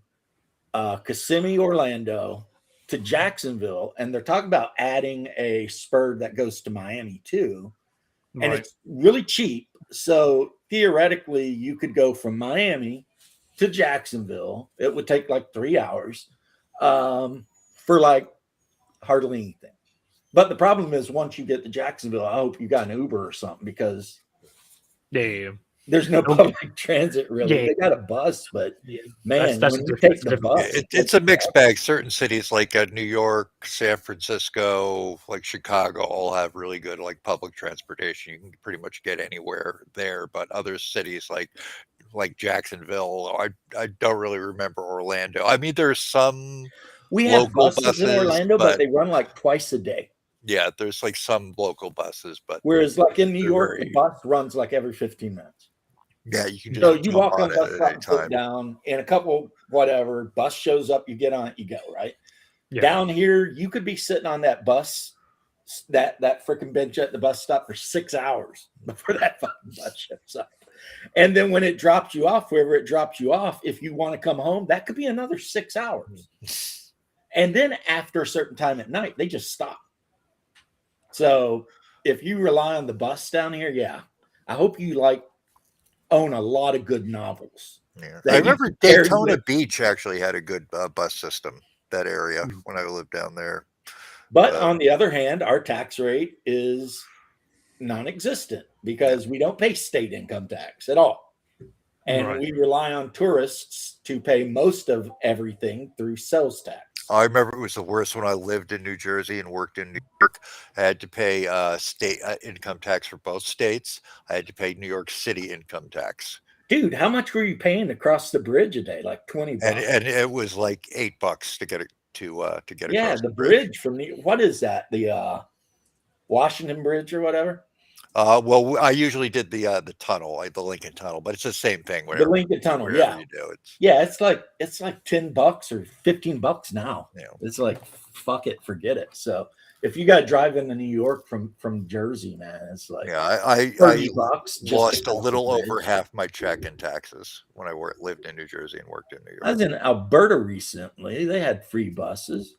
Kissimmee, Orlando to Jacksonville, and they're talking about adding a spur that goes to Miami too, and Right. it's really cheap. So theoretically, you could go from Miami to Jacksonville. It would take like 3 hours for like hardly anything. But the problem is, once you get to Jacksonville, I hope you got an Uber or something, because Yeah. there's no public transit really. Yeah. They got a bus, but Yeah. man, That's when the you difference. take the bus, It's a mixed bag. Certain cities like New York, San Francisco, like Chicago, all have really good like public transportation. You can pretty much get anywhere there. But other cities like Jacksonville, I don't really remember Orlando. I mean, there's some we have local buses in buses, Orlando, but but- they run like twice a day. yeah, there's like some local buses, but Whereas like in New They're York, very- the bus runs like every 15 minutes. yeah, you can just So you jump walk on on the it bus at stop any and put time. down, and a couple whatever bus shows up, you get on it, you go, right? Yeah. Down here, you could be sitting on that bus, that freaking bench at the bus stop for 6 hours before that fucking bus shows up. And then when it drops you off, wherever it drops you off, if you want to come home, that could be another 6 hours. And then after a certain time at night, they just stop. So if you rely on the bus down here, yeah, I hope you like own a lot of good novels. Yeah. that I you remember carry Daytona with- Beach actually had a good bus system, that area, when I lived down there. But on the other hand, our tax rate is non-existent because we don't pay state income tax at all. And Right. we rely on tourists to pay most of everything through sales tax. I remember it was the worst when I lived in New Jersey and worked in New York. I had to pay state income tax for both states. I had to pay New York City income tax, Dude, how much were you paying to cross the bridge a day? Like 20 bucks. and it was like $8 to get it to get Yeah, across the bridge from the, what is that? The Washington Bridge or whatever? Well, I usually did the tunnel, like the Lincoln Tunnel, but it's the same thing. The Lincoln Tunnel, wherever yeah. you do it. Yeah, it's like $10 or $15 now. Yeah. It's like fuck it, forget it. So if you got to drive into New York from Jersey, man, it's like Yeah, I $30 just lost to a cross little the bridge. over half my check in taxes when I lived in New Jersey and worked in New I was York. in Alberta recently. They had free buses.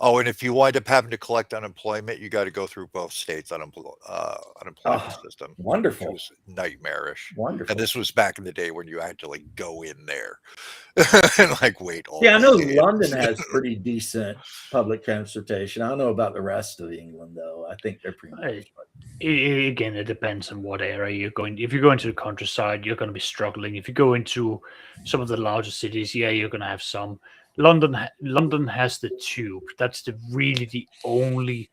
Oh, and if you wind up having to collect unemployment, you got to go through both states' unemployment system, which Wonderful. was nightmarish. Wonderful. And this was back in the day when you had to like go in there and like wait all Yeah, I know day. London has pretty decent public transportation. I don't know about the rest of England, though. I think they're pretty much. Again, it depends on what area you're going. If you go into the countryside, you're going to be struggling. If you go into some of the larger cities, yeah, you're going to have some. London has the tube. That's really the only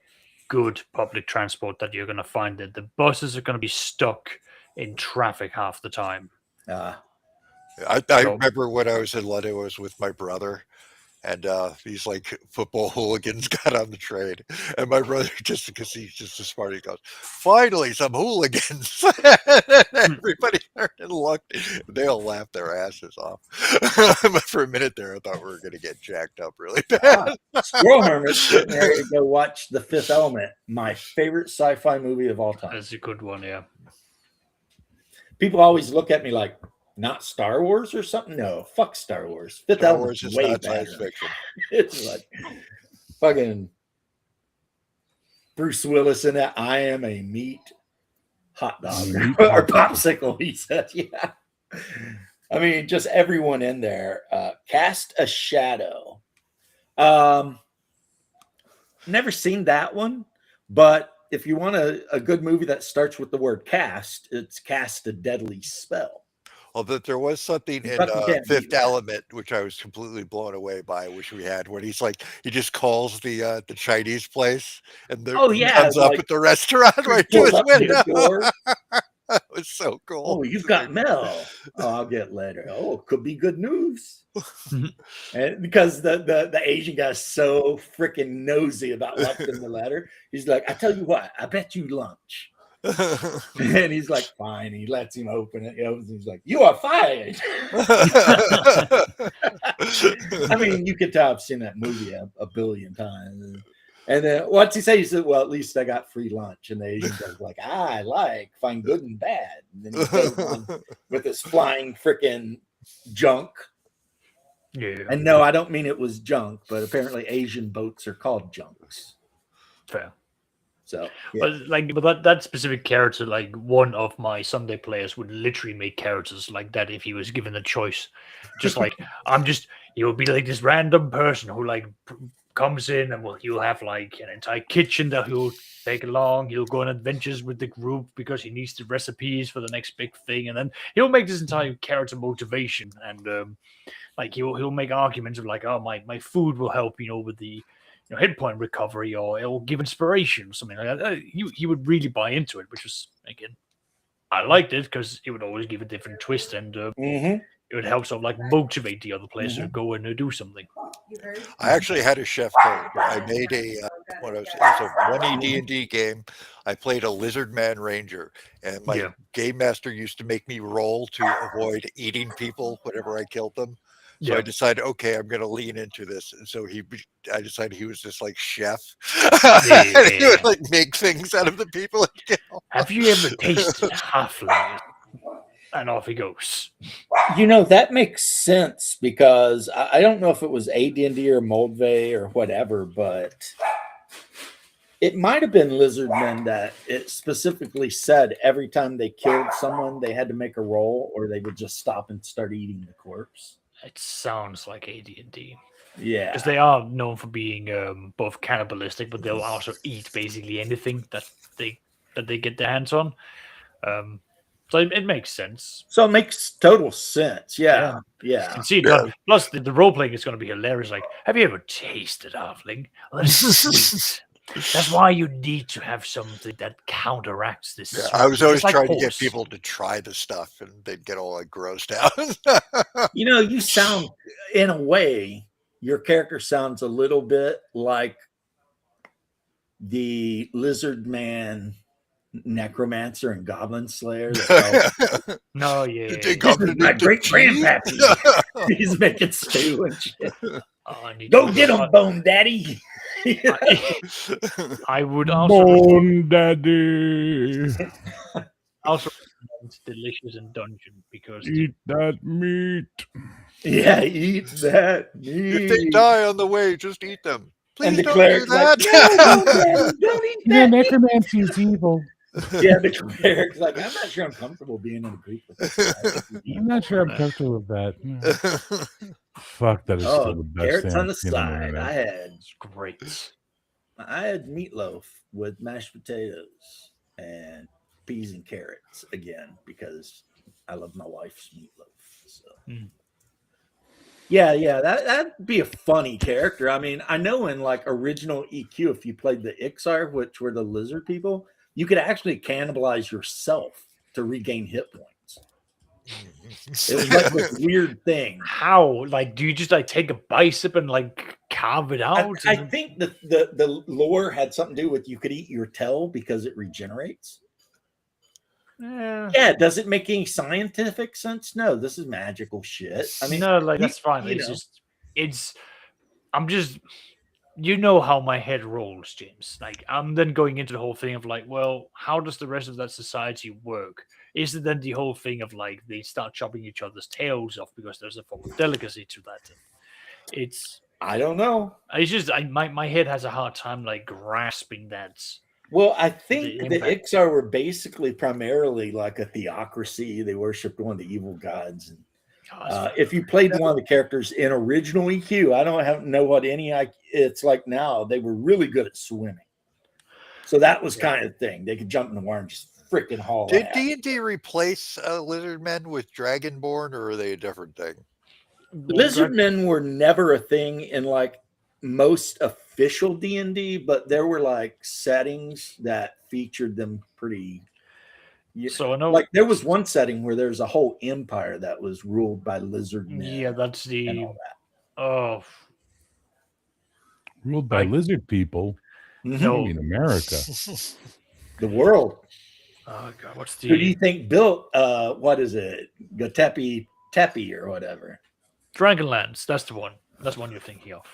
good public transport that you're going to find. That the buses are going to be stuck in traffic half the time. I So- remember when I was in London, I was with my brother, and these like football hooligans got on the train, and my brother, just because he's just so smart, he goes, "Finally, some hooligans!" Everybody turned and looked. They all laughed their asses off. But for a minute there, I thought we were going to get jacked up really bad. Squirrel Hermit's getting ready to go watch The Fifth Element, my favorite sci-fi movie of all time. That's a good one, yeah. People always look at me like, not Star Wars or something? No, fuck Star Wars. Fifth Star Element Wars is is way not better. science fiction. It's like fucking Bruce Willis in that. I am a meat hot dog Meat or hot dog. popsicle. He said, "Yeah." I mean, just everyone in there. Cast a Shadow. Never seen that one, but if you want a good movie that starts with the word cast, it's Cast a Deadly Spell. Although there was something in Fucking can't beat Fifth that. Element which I was completely blown away by. I wish we had when he's like he just calls the Chinese place and Oh, he yeah, comes up like, at the restaurant right to Pulled his up to window. the door. It was so cool. Oh, you've got Mel. Oh, I'll get later. Oh, it could be good news. And because the Asian guy's so freaking nosy about what's in the letter, he's like, I tell you what, I bet you lunch. And he's like, fine. He lets him open it. He opens it. He's like, you are fired. I mean, you could tell I've seen that movie a billion times. And then what's he say? He said, "Well, at least I got free lunch." And the Asian guy's like, "I like find good and bad." And then he goes on with his flying freaking junk. Yeah. And no, I don't mean it was junk, but apparently Asian boats are called junks. Fair. So, yeah. But that specific character, like one of my Sunday players would literally make characters like that if he was given the choice. Just like he would be like this random person who like comes in and he'll have like an entire kitchen that he'll take along. He'll go on adventures with the group because he needs the recipes for the next big thing, and then he'll make this entire character motivation and like he'll make arguments of like, oh, my food will help, with the hit point recovery, or it'll give inspiration or something like that. He would really buy into it, which was, again, I liked it because it would always give a different twist, and it would help sort of like motivate the other players to go and do something. I actually had a chef character. I made it was a 1E D&D game. I played a lizard man ranger, and my game master used to make me roll to avoid eating people whenever I killed them. So I decided, okay, I'm going to lean into this. And so I decided he was just like chef. And he would like make things out of the people. Have you ever tasted halfling? And off he goes. That makes sense because I don't know if it was AD&D or Moldvay or whatever, but it might have been Lizardmen that it specifically said every time they killed someone, they had to make a roll or they would just stop and start eating the corpse. It sounds like AD&D. Yeah. Because they are known for being both cannibalistic, but they'll also eat basically anything that they get their hands on. So it makes sense. So it makes total sense. Yeah. You can see it. Plus, the role playing is going to be hilarious. Like, have you ever tasted halfling? Well, that's sweet. That's why you need to have something that counteracts this. Yeah, I was always trying to get people to try the stuff, and they'd get all like grossed out. You sound, in a way, your character sounds a little bit like the lizard man necromancer and goblin slayer. No, yeah. My great grandpappy. He's making stew and shit. Go get him, Bone Daddy. I would also Bone Daddy. Also delicious in dungeon because eat that meat. Yeah, eat that meat. If they die on the way, just eat them. Please and the don't cleric's do that. Like, don't eat that. Necromancy is evil. Yeah, the cleric's like, I'm not sure I'm comfortable being in a group with this guy. I'm not sure I'm comfortable with that. Fuck, that is still the best. Carrots on the side. It's great. I had meatloaf with mashed potatoes and peas and carrots again because I love my wife's meatloaf. So. Yeah, that'd be a funny character. I mean, I know in like original EQ, if you played the Ixar, which were the lizard people, you could actually cannibalize yourself to regain hit points. It was like this weird thing. How? Like, do you just like take a bicep and like carve it out? I think the lore had something to do with you could eat your tail because it regenerates. Yeah, does it make any scientific sense? No, this is magical shit. I mean, no, like that's fine. I'm just how my head rolls, James. Like, I'm then going into the whole thing of like, well, how does the rest of that society work? Is it then the whole thing of like they start chopping each other's tails off because there's a form of delicacy to that? I don't know. It's just my head has a hard time like grasping that. Well, I think the Ixar were basically primarily like a theocracy. They worshipped one of the evil gods. And if you played one of the characters in original EQ, I don't know what it's like now. They were really good at swimming. So that was kind of the thing. They could jump in the water and just freaking haul. Did D&D replace Lizardmen with Dragonborn, or are they a different thing? Lizardmen were never a thing in like most official D&D, but there were like settings that featured them pretty. So I know, like there was one setting where there's a whole empire that was ruled by lizardmen. Yeah, that's the ruled by lizard people. No, in America, the world. Oh God, who do you think built? What is it? Tepi or whatever. Dragonlance. That's the one. That's the one you're thinking of.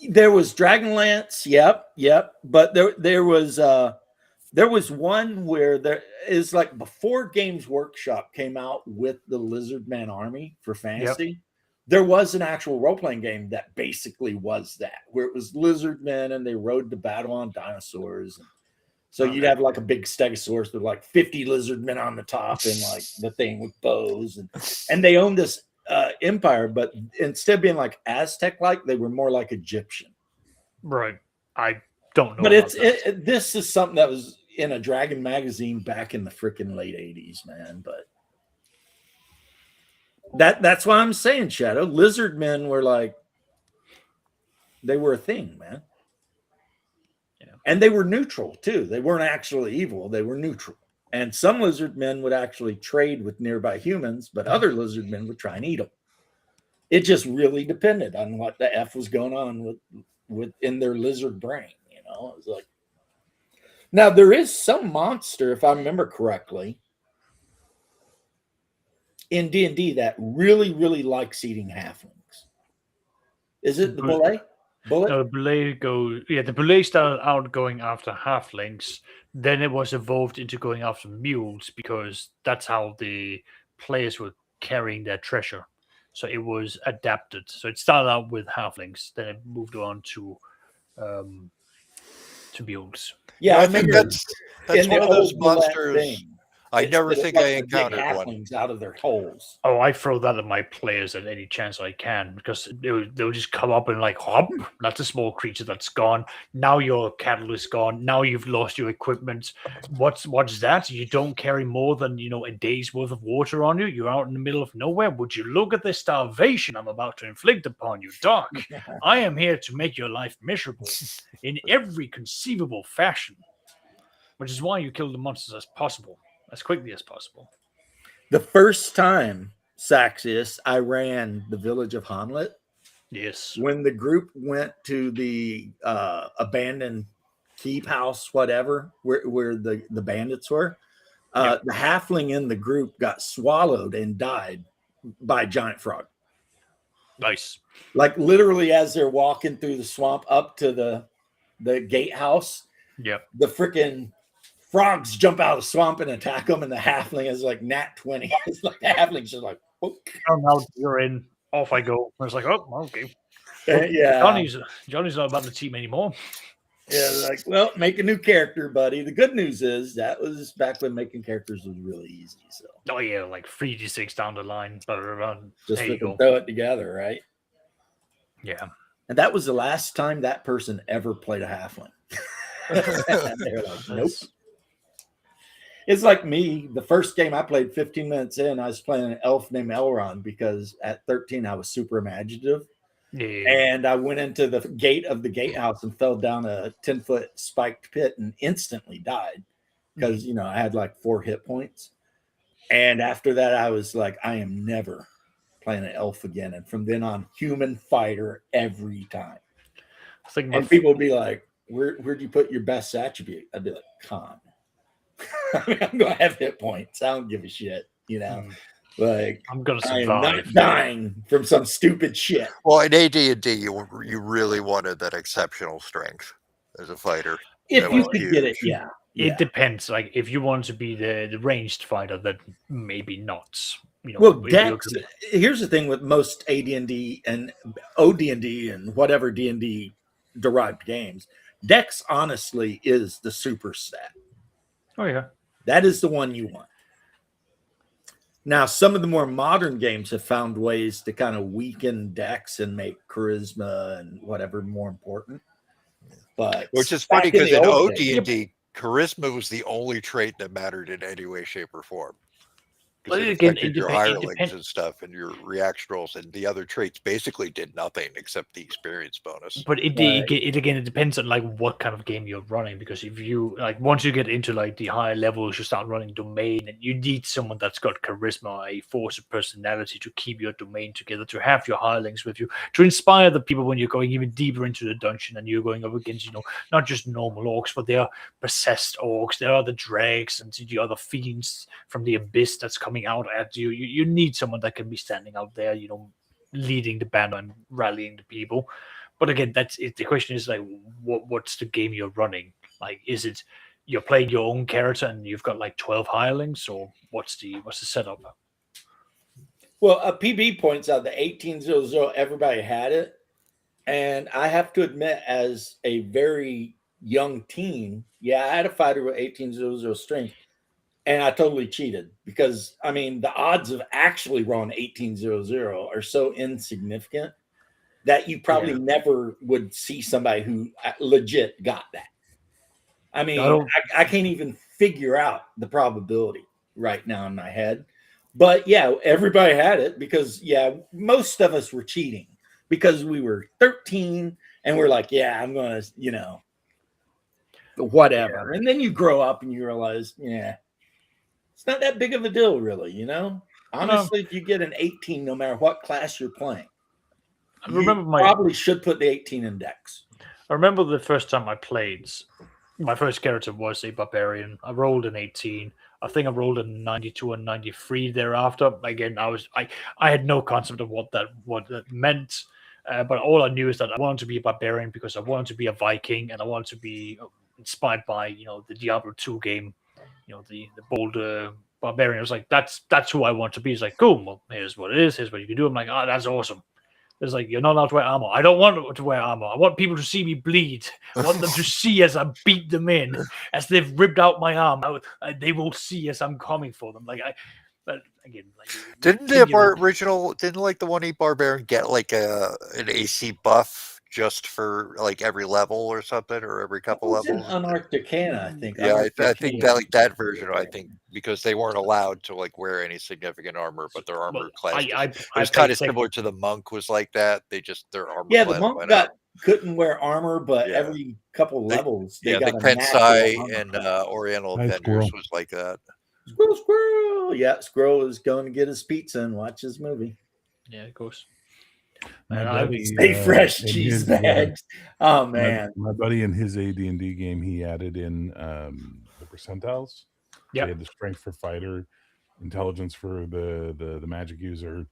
There was Dragonlance. Yep. But there was one where there is like before Games Workshop came out with the Lizardman Army for fantasy. There was an actual role-playing game that basically was that, where it was lizardmen and they rode to battle on dinosaurs. So you'd have like a big stegosaurus with like 50 lizardmen on the top and like the thing with bows. And they owned this empire, but instead of being like Aztec-like, they were more like Egyptian. Right. I don't know. But this is something that was in a Dragon magazine back in the freaking late 80s, man. But that's why I'm saying, Shadow. Lizardmen were like, they were a thing, man. Yeah. And they were neutral too. They weren't actually evil. They were neutral. And some lizardmen would actually trade with nearby humans, but other lizardmen would try and eat them. It just really depended on what the F was going on with in their lizard brain. You know, it was like, now there is some monster, if I remember correctly, in D&D that really, really likes eating halflings. Is it the Bullet? No, the Bullet started out going after halflings. Then it was evolved into going after mules because that's how the players were carrying their treasure. So it was adapted. So it started out with halflings, then it moved on to mules. Yeah, I think that's one of those monsters. I never think I encountered one. Out of their holes. Oh, I throw that at my players at any chance I can because they'll just come up and like, hop, that's a small creature that's gone. Now your cattle is gone. Now you've lost your equipment. What's that? You don't carry more than, a day's worth of water on you. You're out in the middle of nowhere. Would you look at the starvation I'm about to inflict upon you, Doc? I am here to make your life miserable in every conceivable fashion, which is why you kill the monsters as quickly as possible. The first time, Saxius, I ran the village of Hamlet. Yes. When the group went to the abandoned keep house, whatever, where the bandits were, the halfling in the group got swallowed and died by a giant frog. Nice. Like literally as they're walking through the swamp up to the gatehouse. Yep. The freaking frogs jump out of the swamp and attack them, and the halfling is like nat 20. It's like the halfling's just like, oh, now you're in. Off I go. I was like, oh, okay. Yeah. Johnny's not about the team anymore. Yeah, like, well, make a new character, buddy. The good news is that was back when making characters was really easy. So. Oh yeah, like 3d6 down the line. Just throw it together, right? Yeah. And that was the last time that person ever played a halfling. They're like, nope. It's like me. The first game I played 15 minutes in, I was playing an elf named Elrond because at 13 I was super imaginative. Yeah. And I went into the gate of the gatehouse and fell down a 10-foot spiked pit and instantly died because, I had like 4 hit points. And after that, I was like, I am never playing an elf again. And from then on, human fighter every time. And people would be like, where'd you put your best attribute? I'd be like, con. I'm gonna have hit points. I don't give a shit, Like I'm gonna survive. I'm not dying from some stupid shit. Well, in AD&D, you really wanted that exceptional strength as a fighter. If you could get it, yeah. It depends. Like if you want to be the ranged fighter, then maybe not. Well, Dex. Here's the thing with most AD&D and OD&D and whatever D&D derived games. Dex honestly is the super stat. Oh, yeah. That is the one you want. Now, some of the more modern games have found ways to kind of weaken Dex and make charisma and whatever more important. But which is funny because in OD&D, charisma was the only trait that mattered in any way, shape, or form. Because it affected your hirelings and stuff and your reaction rolls, and the other traits basically did nothing except the experience bonus. But it depends on like what kind of game you're running, because if you once you get into like the higher levels, you start running domain, and you need someone that's got charisma, a force of personality to keep your domain together, to have your hirelings with you, to inspire the people when you're going even deeper into the dungeon and you're going up against not just normal orcs, but they are possessed orcs, there are the dregs and the other fiends from the abyss that's coming out at you. You need someone that can be standing out there, leading the banner and rallying the people. But again, that's it. The question is like, what's the game you're running? Like, is it you're playing your own character and you've got like 12 hirelings, or what's the setup? Well, PB points out the 1800, everybody had it. And I have to admit, as a very young teen, yeah, I had a fighter with 1800 strength. And I totally cheated because, I mean, the odds of actually rolling 1800 are so insignificant that you probably never would see somebody who legit got that. I mean, I can't even figure out the probability right now in my head. But yeah, everybody had it because, yeah, most of us were cheating because we were 13 and we're like, yeah, I'm going to, you know, whatever. And then you grow up and you realize, yeah, it's not that big of a deal, really, you know? Honestly, if you get an 18, no matter what class you're playing, I remember probably should put the 18 in decks. I remember the first time I played, my first character was a barbarian. I rolled an 18. I think I rolled a 92 and 93 thereafter. Again, I had no concept of what that meant, but all I knew is that I wanted to be a barbarian because I wanted to be a Viking and I wanted to be inspired by, you know, the Diablo 2 game, you know, the bold barbarian. I was like, that's who I want to be. It's like, cool, well, here's what it is. Here's what you can do. I'm like, oh, that's awesome. It's like, you're not allowed to wear armor. I don't want to wear armor. I want people to see me bleed. I want them to see as I beat them in, as they've ripped out my arm. They will see as I'm coming for them. But again, like, didn't like the 1E barbarian get like an AC buff just for like every level or something, or every couple levels? Unarched Arcana, I think. Yeah, I think that like that version. I think because they weren't allowed to like wear any significant armor, but their armor class was kind of similar to the monk. Was like that. They just their armor. Yeah, the monk couldn't wear armor, but every couple levels, I think Pensai and Oriental Avengers was like that. Squirrel. Yeah, Squirrel is going to get his pizza and watch his movie. Yeah, of course. Stay fresh cheese bags. Oh man, my buddy in his AD&D game, he added in the percentiles. Yeah, he had the strength for fighter, intelligence for the magic user,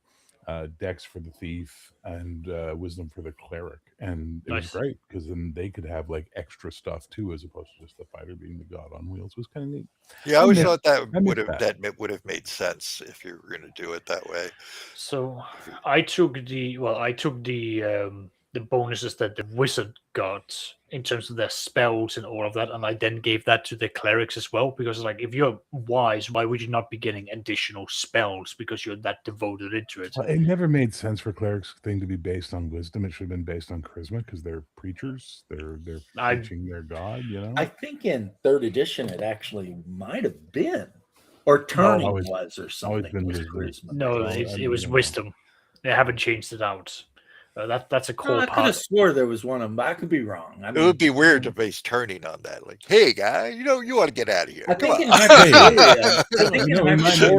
dex for the thief, and wisdom for the cleric. And it was great because then they could have like extra stuff too, as opposed to just the fighter being the god on wheels. It was kind of neat. Yeah, I always thought that would have made sense if you were going to do it that way. So I took the bonuses that the wizard got in terms of their spells and all of that, and I then gave that to the clerics as well, because like, if you're wise, why would you not be getting additional spells because you're that devoted into it? Well, it never made sense for clerics thing to be based on wisdom. It should have been based on charisma because they're preachers. They're preaching their god, you know. I think in 3rd edition it actually might have been, or turning was, or something. No, it was wisdom. They haven't changed it out. That's a core part. I could have swore there was one of them, but I could be wrong. It would be weird to base turning on that. Like, hey, guy, you want to get out of here. I think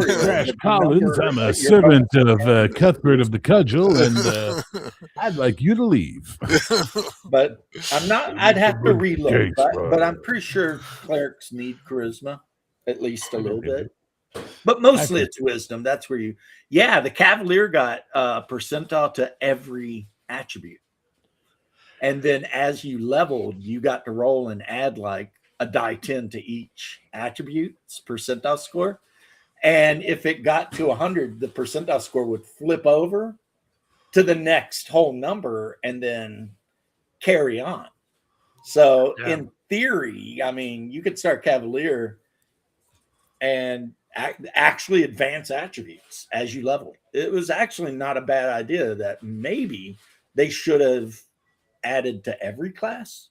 Crash Collins, I'm a servant of Cuthbert of the Cudgel, and I'd like you to leave. But I'm not. I'd have to reload, but I'm pretty sure clerics need charisma, at least a little bit. But mostly it's wisdom. That's where the Cavalier got percentile to every attribute. And then as you leveled, you got to roll and add like a die 10 to each attribute's percentile score. And if it got to 100, the percentile score would flip over to the next whole number and then carry on. So in theory, I mean, you could start Cavalier and actually advance attributes as you level. It was actually not a bad idea that maybe they should have added to every class.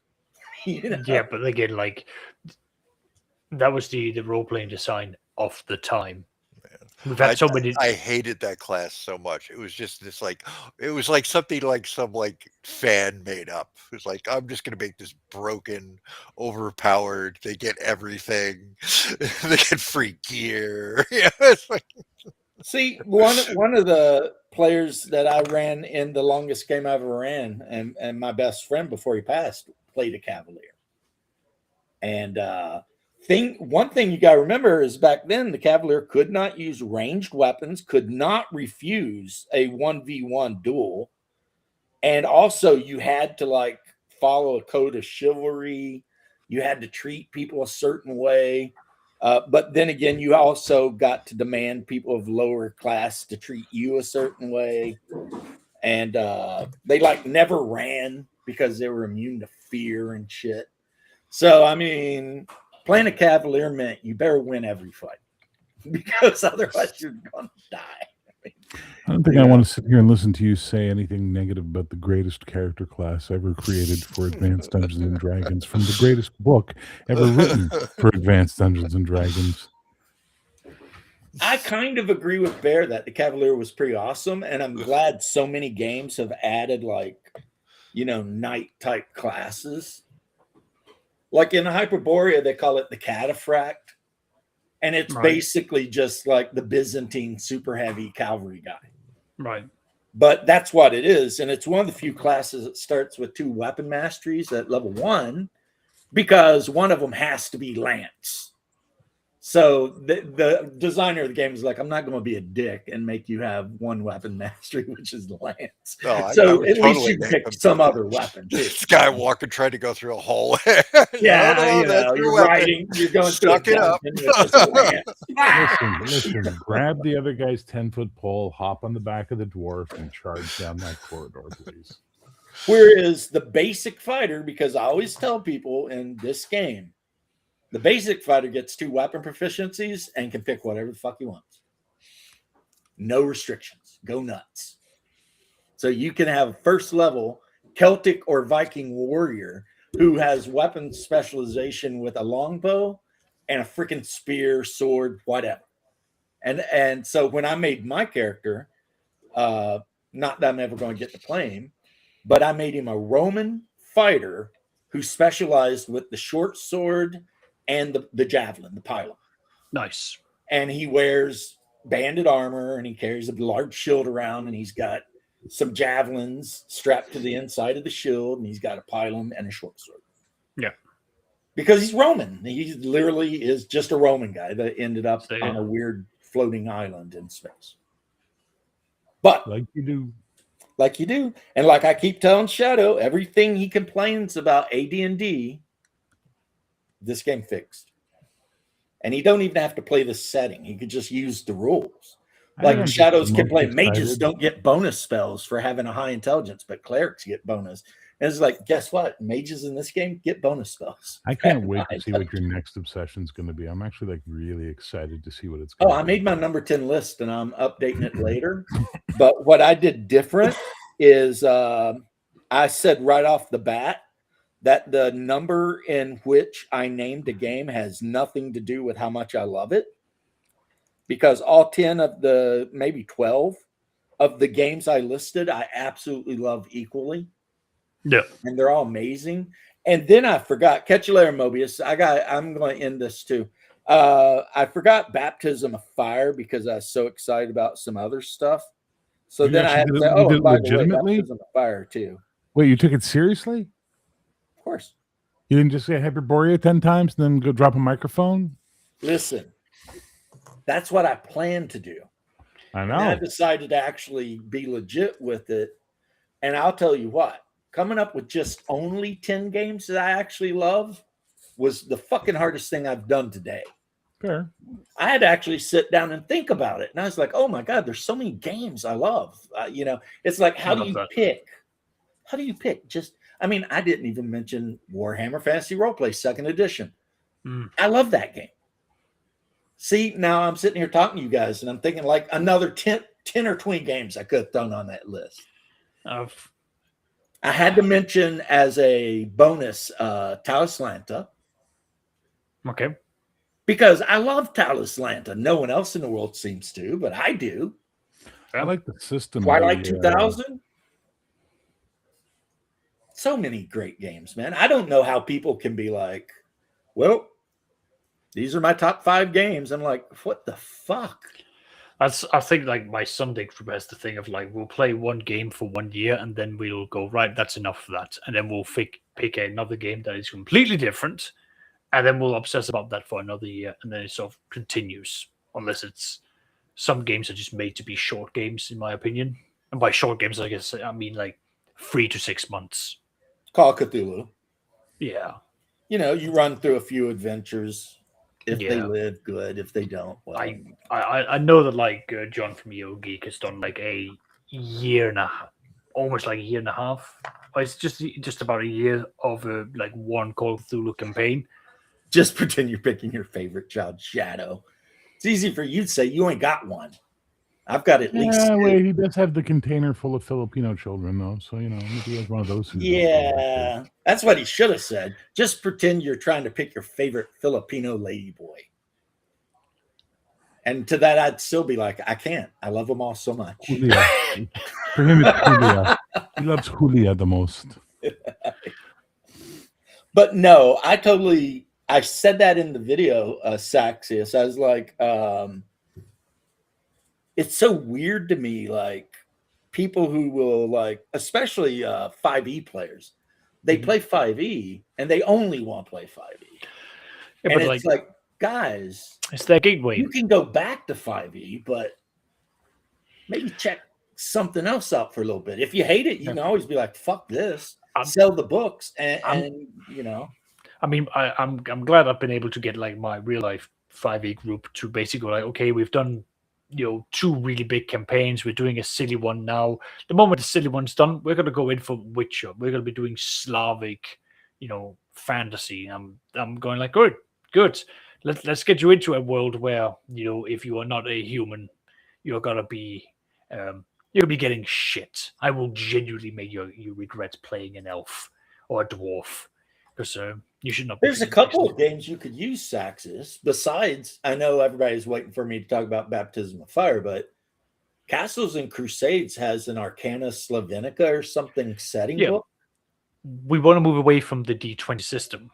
You know? Yeah, but again, like, that was the role-playing design of the time. We've had so many. I hated that class so much. It was just this like, it was like something like some like fan made up. It was like, I'm just gonna make this broken, overpowered. They get everything. They get free gear. Yeah. Like... See, one of the players that I ran in the longest game I ever ran, and my best friend before he passed played a Cavalier. And one thing you got to remember is back then the Cavalier could not use ranged weapons, could not refuse a 1v1 duel, And also you had to like follow a code of chivalry. You had to treat people a certain way. But then again, you also got to demand people of lower class to treat you a certain way. And they like never ran because they were immune to fear and shit. So, I mean, playing a Cavalier meant you better win every fight because otherwise you're going to die. I don't think I want to sit here and listen to you say anything negative about the greatest character class ever created for Advanced Dungeons and Dragons from the greatest book ever written for Advanced Dungeons and Dragons. I kind of agree with Bear that the Cavalier was pretty awesome, and I'm glad so many games have added like, knight type classes. Like in Hyperborea, they call it the Cataphract. And it's basically just like the Byzantine super heavy cavalry guy. Right. But that's what it is. And it's one of the few classes that starts with 2 weapon masteries at level 1 because one of them has to be lance. So the designer of the game is like, I'm not going to be a dick and make you have 1 weapon mastery, which is the lance. No, so I at totally least you pick some other weapon. Too. Skywalker tried to go through a hole. Yeah, you're riding, you're going Stuck through it up. Listen, grab the other guy's 10-foot pole, hop on the back of the dwarf, and charge down that corridor, please. Whereas the basic fighter, because I always tell people in this game, the basic fighter gets 2 weapon proficiencies and can pick whatever the fuck he wants. No restrictions. Go nuts. So you can have a first level Celtic or Viking warrior who has weapon specialization with a longbow and a freaking spear, sword, whatever. And so when I made my character, not that I'm ever going to get to play him, but I made him a Roman fighter who specialized with the short sword and the javelin, the pylon. Nice. And he wears banded armor and he carries a large shield around and he's got some javelins strapped to the inside of the shield and he's got a pylon and a short sword. Yeah. Because he's Roman. He literally is just a Roman guy that ended up on a weird floating island in space. But like you do. And like I keep telling Shadow, everything he complains about AD&D, this game fixed. And he don't even have to play the setting. He could just use the rules. Like Shadows can play. Mages don't get bonus spells for having a high intelligence, but clerics get bonus. And it's like, guess what? Mages in this game get bonus spells. I can't wait to see what your next obsession is going to be. I'm actually like really excited to see what it's going to be. I made my number 10 list and I'm updating it later. But what I did different is I said right off the bat that the number in which I named the game has nothing to do with how much I love it. Because all 10 of the, maybe 12 of the games I listed, I absolutely love equally. Yeah. And they're all amazing. And then I forgot, catch you later, Mobius. I'm going to end this too. I forgot Baptism of Fire because I was so excited about some other stuff. So then I had to say, by the way, Baptism of Fire too. Wait, you took it seriously? Of course. You didn't just say Hyperborea 10 times and then go drop a microphone? Listen, that's what I planned to do. I know. And I decided to actually be legit with it. And I'll tell you what, coming up with just only 10 games that I actually love was the fucking hardest thing I've done today. Fair. I had to actually sit down and think about it. And I was like, oh my God, there's so many games I love. It's like, how do you pick? How do you pick? I didn't even mention Warhammer Fantasy Roleplay 2nd edition. I love that game. See, now I'm sitting here talking to you guys and I'm thinking like another 10 or 20 games I could have thrown on that list. I had to mention as a bonus Talislanta. Okay. Because I love Talislanta. No one else in the world seems to, but I do. I like the system. Twilight 2000. So many great games, man. I don't know how people can be like, well, these are my top 5 games. I'm like, what the fuck? I think like my Sunday group has the thing of like, we'll play one game for 1 year and then we'll go, right, that's enough for that. And then we'll pick another game that is completely different. And then we'll obsess about that for another year. And then it sort of continues, unless it's some games are just made to be short games, in my opinion. And by short games, I guess I mean like 3 to 6 months. Call of Cthulhu. Yeah. You know, you run through a few adventures. If they Yeah. live, good. If they don't, well. I know that like John from EOGeek has done like a year and a half, almost like a year and a half. Or it's just about a year of like one Call of Cthulhu campaign. Just pretend you're picking your favorite child, Shadow. It's easy for you to say you ain't got one. I've got at least. Yeah, wait, he does have the container full of Filipino children, though. So, you know, maybe he has one of those. Yeah, that's what he should have said. Just pretend you're trying to pick your favorite Filipino ladyboy. And to that, I'd still be like, I can't. I love them all so much. Julia. For him, it's Julia. He loves Julia the most. But no, I said that in the video, Saxius. I was like, it's so weird to me, like people who will like, especially 5e players, they play 5e and they only want to play 5e. Yeah, and but it's like, guys, it's their gateway. You can go back to 5e, but maybe check something else out for a little bit. If you hate it, you can always be like, fuck this, sell the books and you know. I mean, I'm glad I've been able to get like my real life 5e group to basically go like, okay, we've done, you know, 2 really big campaigns. We're doing a silly one now. The moment the silly one's done, we're gonna go in for Witcher. We're gonna be doing Slavic, you know, fantasy. I'm going like, good. Let's get you into a world where, you know, if you are not a human, you're gonna be getting shit. I will genuinely make you regret playing an elf or a dwarf, because you should not. There's a couple of games you could use, Saxis. Besides, I know everybody's waiting for me to talk about Baptism of Fire, but Castles and Crusades has an Arcana Slavinica or something setting book. We want to move away from the D20 system.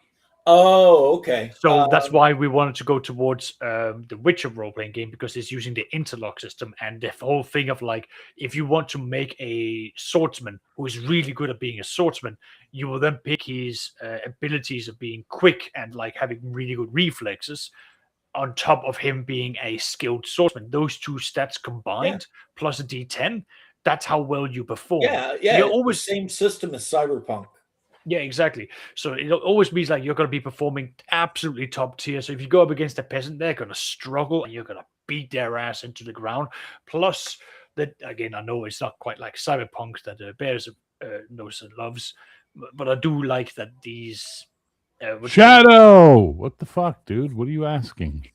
Oh, okay. So that's why we wanted to go towards the Witcher role-playing game, because it's using the interlock system and the whole thing of like, if you want to make a swordsman who is really good at being a swordsman, you will then pick his abilities of being quick and like having really good reflexes on top of him being a skilled swordsman. Those 2 stats combined plus a D10, that's how well you perform. Yeah. You're always the same system as Cyberpunk. Yeah, exactly. So it always means like you're going to be performing absolutely top tier. So if you go up against a peasant, they're going to struggle and you're going to beat their ass into the ground. Plus, that again, I know it's not quite like Cyberpunk that Bears knows and loves, but I do like that these. Shadow! What the fuck, dude? What are you asking?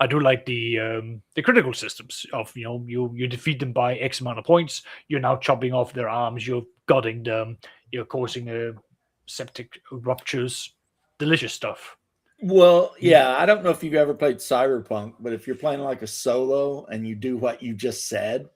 I do like the critical systems of, you know, you defeat them by X amount of points. You're now chopping off their arms. You're gutting them. You're causing septic ruptures. Delicious stuff. Well, yeah, I don't know if you've ever played Cyberpunk, but if you're playing like a solo and you do what you just said,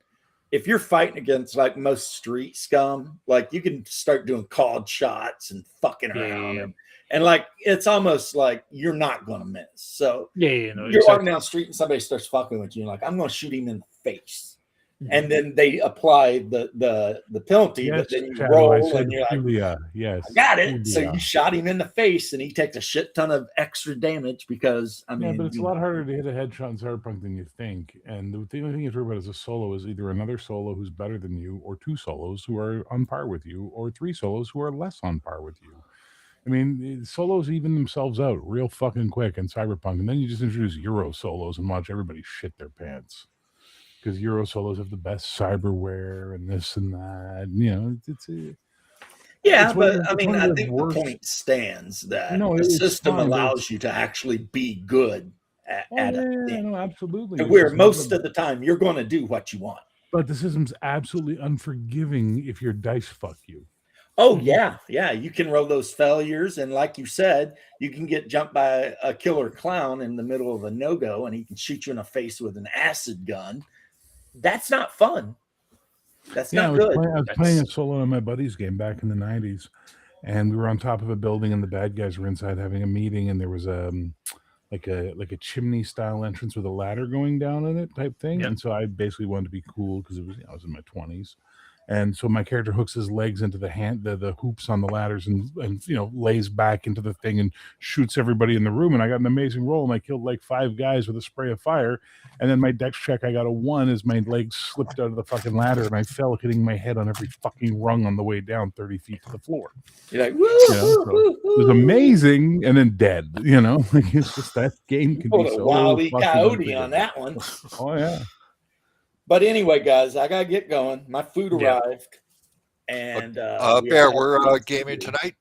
if you're fighting against like most street scum, like you can start doing called shots and fucking around. And like, it's almost like you're not going to miss. So you're walking down the street and somebody starts fucking with you. And like, I'm going to shoot him in the face. Mm-hmm. And then they apply the penalty, but then you roll and you're like, yes, I got it. So you shot him in the face and he takes a shit ton of extra damage because, I mean. Yeah, but it's a lot harder to hit a headshot in Cyberpunk than you think. And the only thing you have to worry about as a solo is either another solo who's better than you, or 2 solos who are on par with you, or 3 solos who are less on par with you. I mean, solos even themselves out real fucking quick in Cyberpunk, and then you just introduce Euro solos and watch everybody shit their pants because Euro solos have the best cyberware and this and that. And, you know, but I mean, I think the point stands that the system allows you to actually be good at a thing. No, absolutely. And where most of the time you're going to do what you want. But the system's absolutely unforgiving if your dice fuck you. Oh, yeah. You can roll those failures. And like you said, you can get jumped by a killer clown in the middle of a no-go and he can shoot you in the face with an acid gun. That's not fun. That's not good. I was playing a solo in my buddy's game back in the 90s, and we were on top of a building and the bad guys were inside having a meeting, and there was like a chimney style entrance with a ladder going down in it type thing. And so I basically wanted to be cool because it was, I was in my 20s. And so my character hooks his legs into the hoops on the ladders and lays back into the thing and shoots everybody in the room. And I got an amazing roll, and I killed like 5 guys with a spray of fire. And then my dex check, I got a 1 as my legs slipped out of the fucking ladder, and I fell, hitting my head on every fucking rung on the way down 30 feet to the floor. You're like, woo, So it was amazing, and then dead. Like it's just that game can Pulled be a so Wile E. fucking Coyote unpredictable. on that one. Oh yeah. But anyway, guys, I gotta get going. My food Yeah. arrived, and Bear, we're gaming tonight.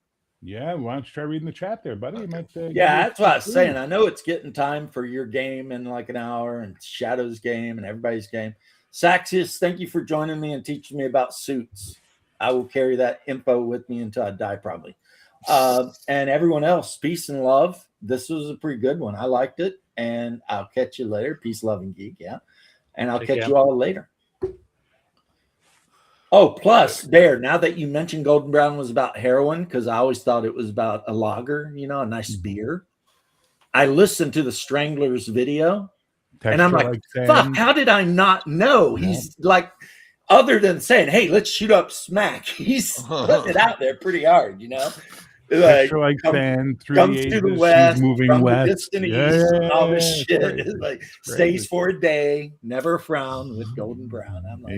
Yeah, why don't you try reading the chat there, buddy? You might, Yeah, that's what I was saying. I know it's getting time for your game in like an hour, and Shadow's game, and everybody's game. Saxius, thank you for joining me and teaching me about suits. I will carry that info with me until I die, probably. And everyone else, peace and love. This was a pretty good one. I liked it, and I'll catch you later. Peace, love, and geek. Yeah, and I'll Take catch care. you all later. Oh, plus, Bear, now that you mentioned Golden Brown was about heroin, because I always thought it was about a lager, a nice beer. I listened to the Stranglers video, and I'm like, fuck, how did I not know? He's like, other than saying, hey, let's shoot up smack, he's putting it out there pretty hard, Like, like sand through comes the to ages, the west, she's moving from west. the distant Yeah, east, and all this it's shit. great. It's like, Great. stays for a day, never frown with Golden Brown. I'm like,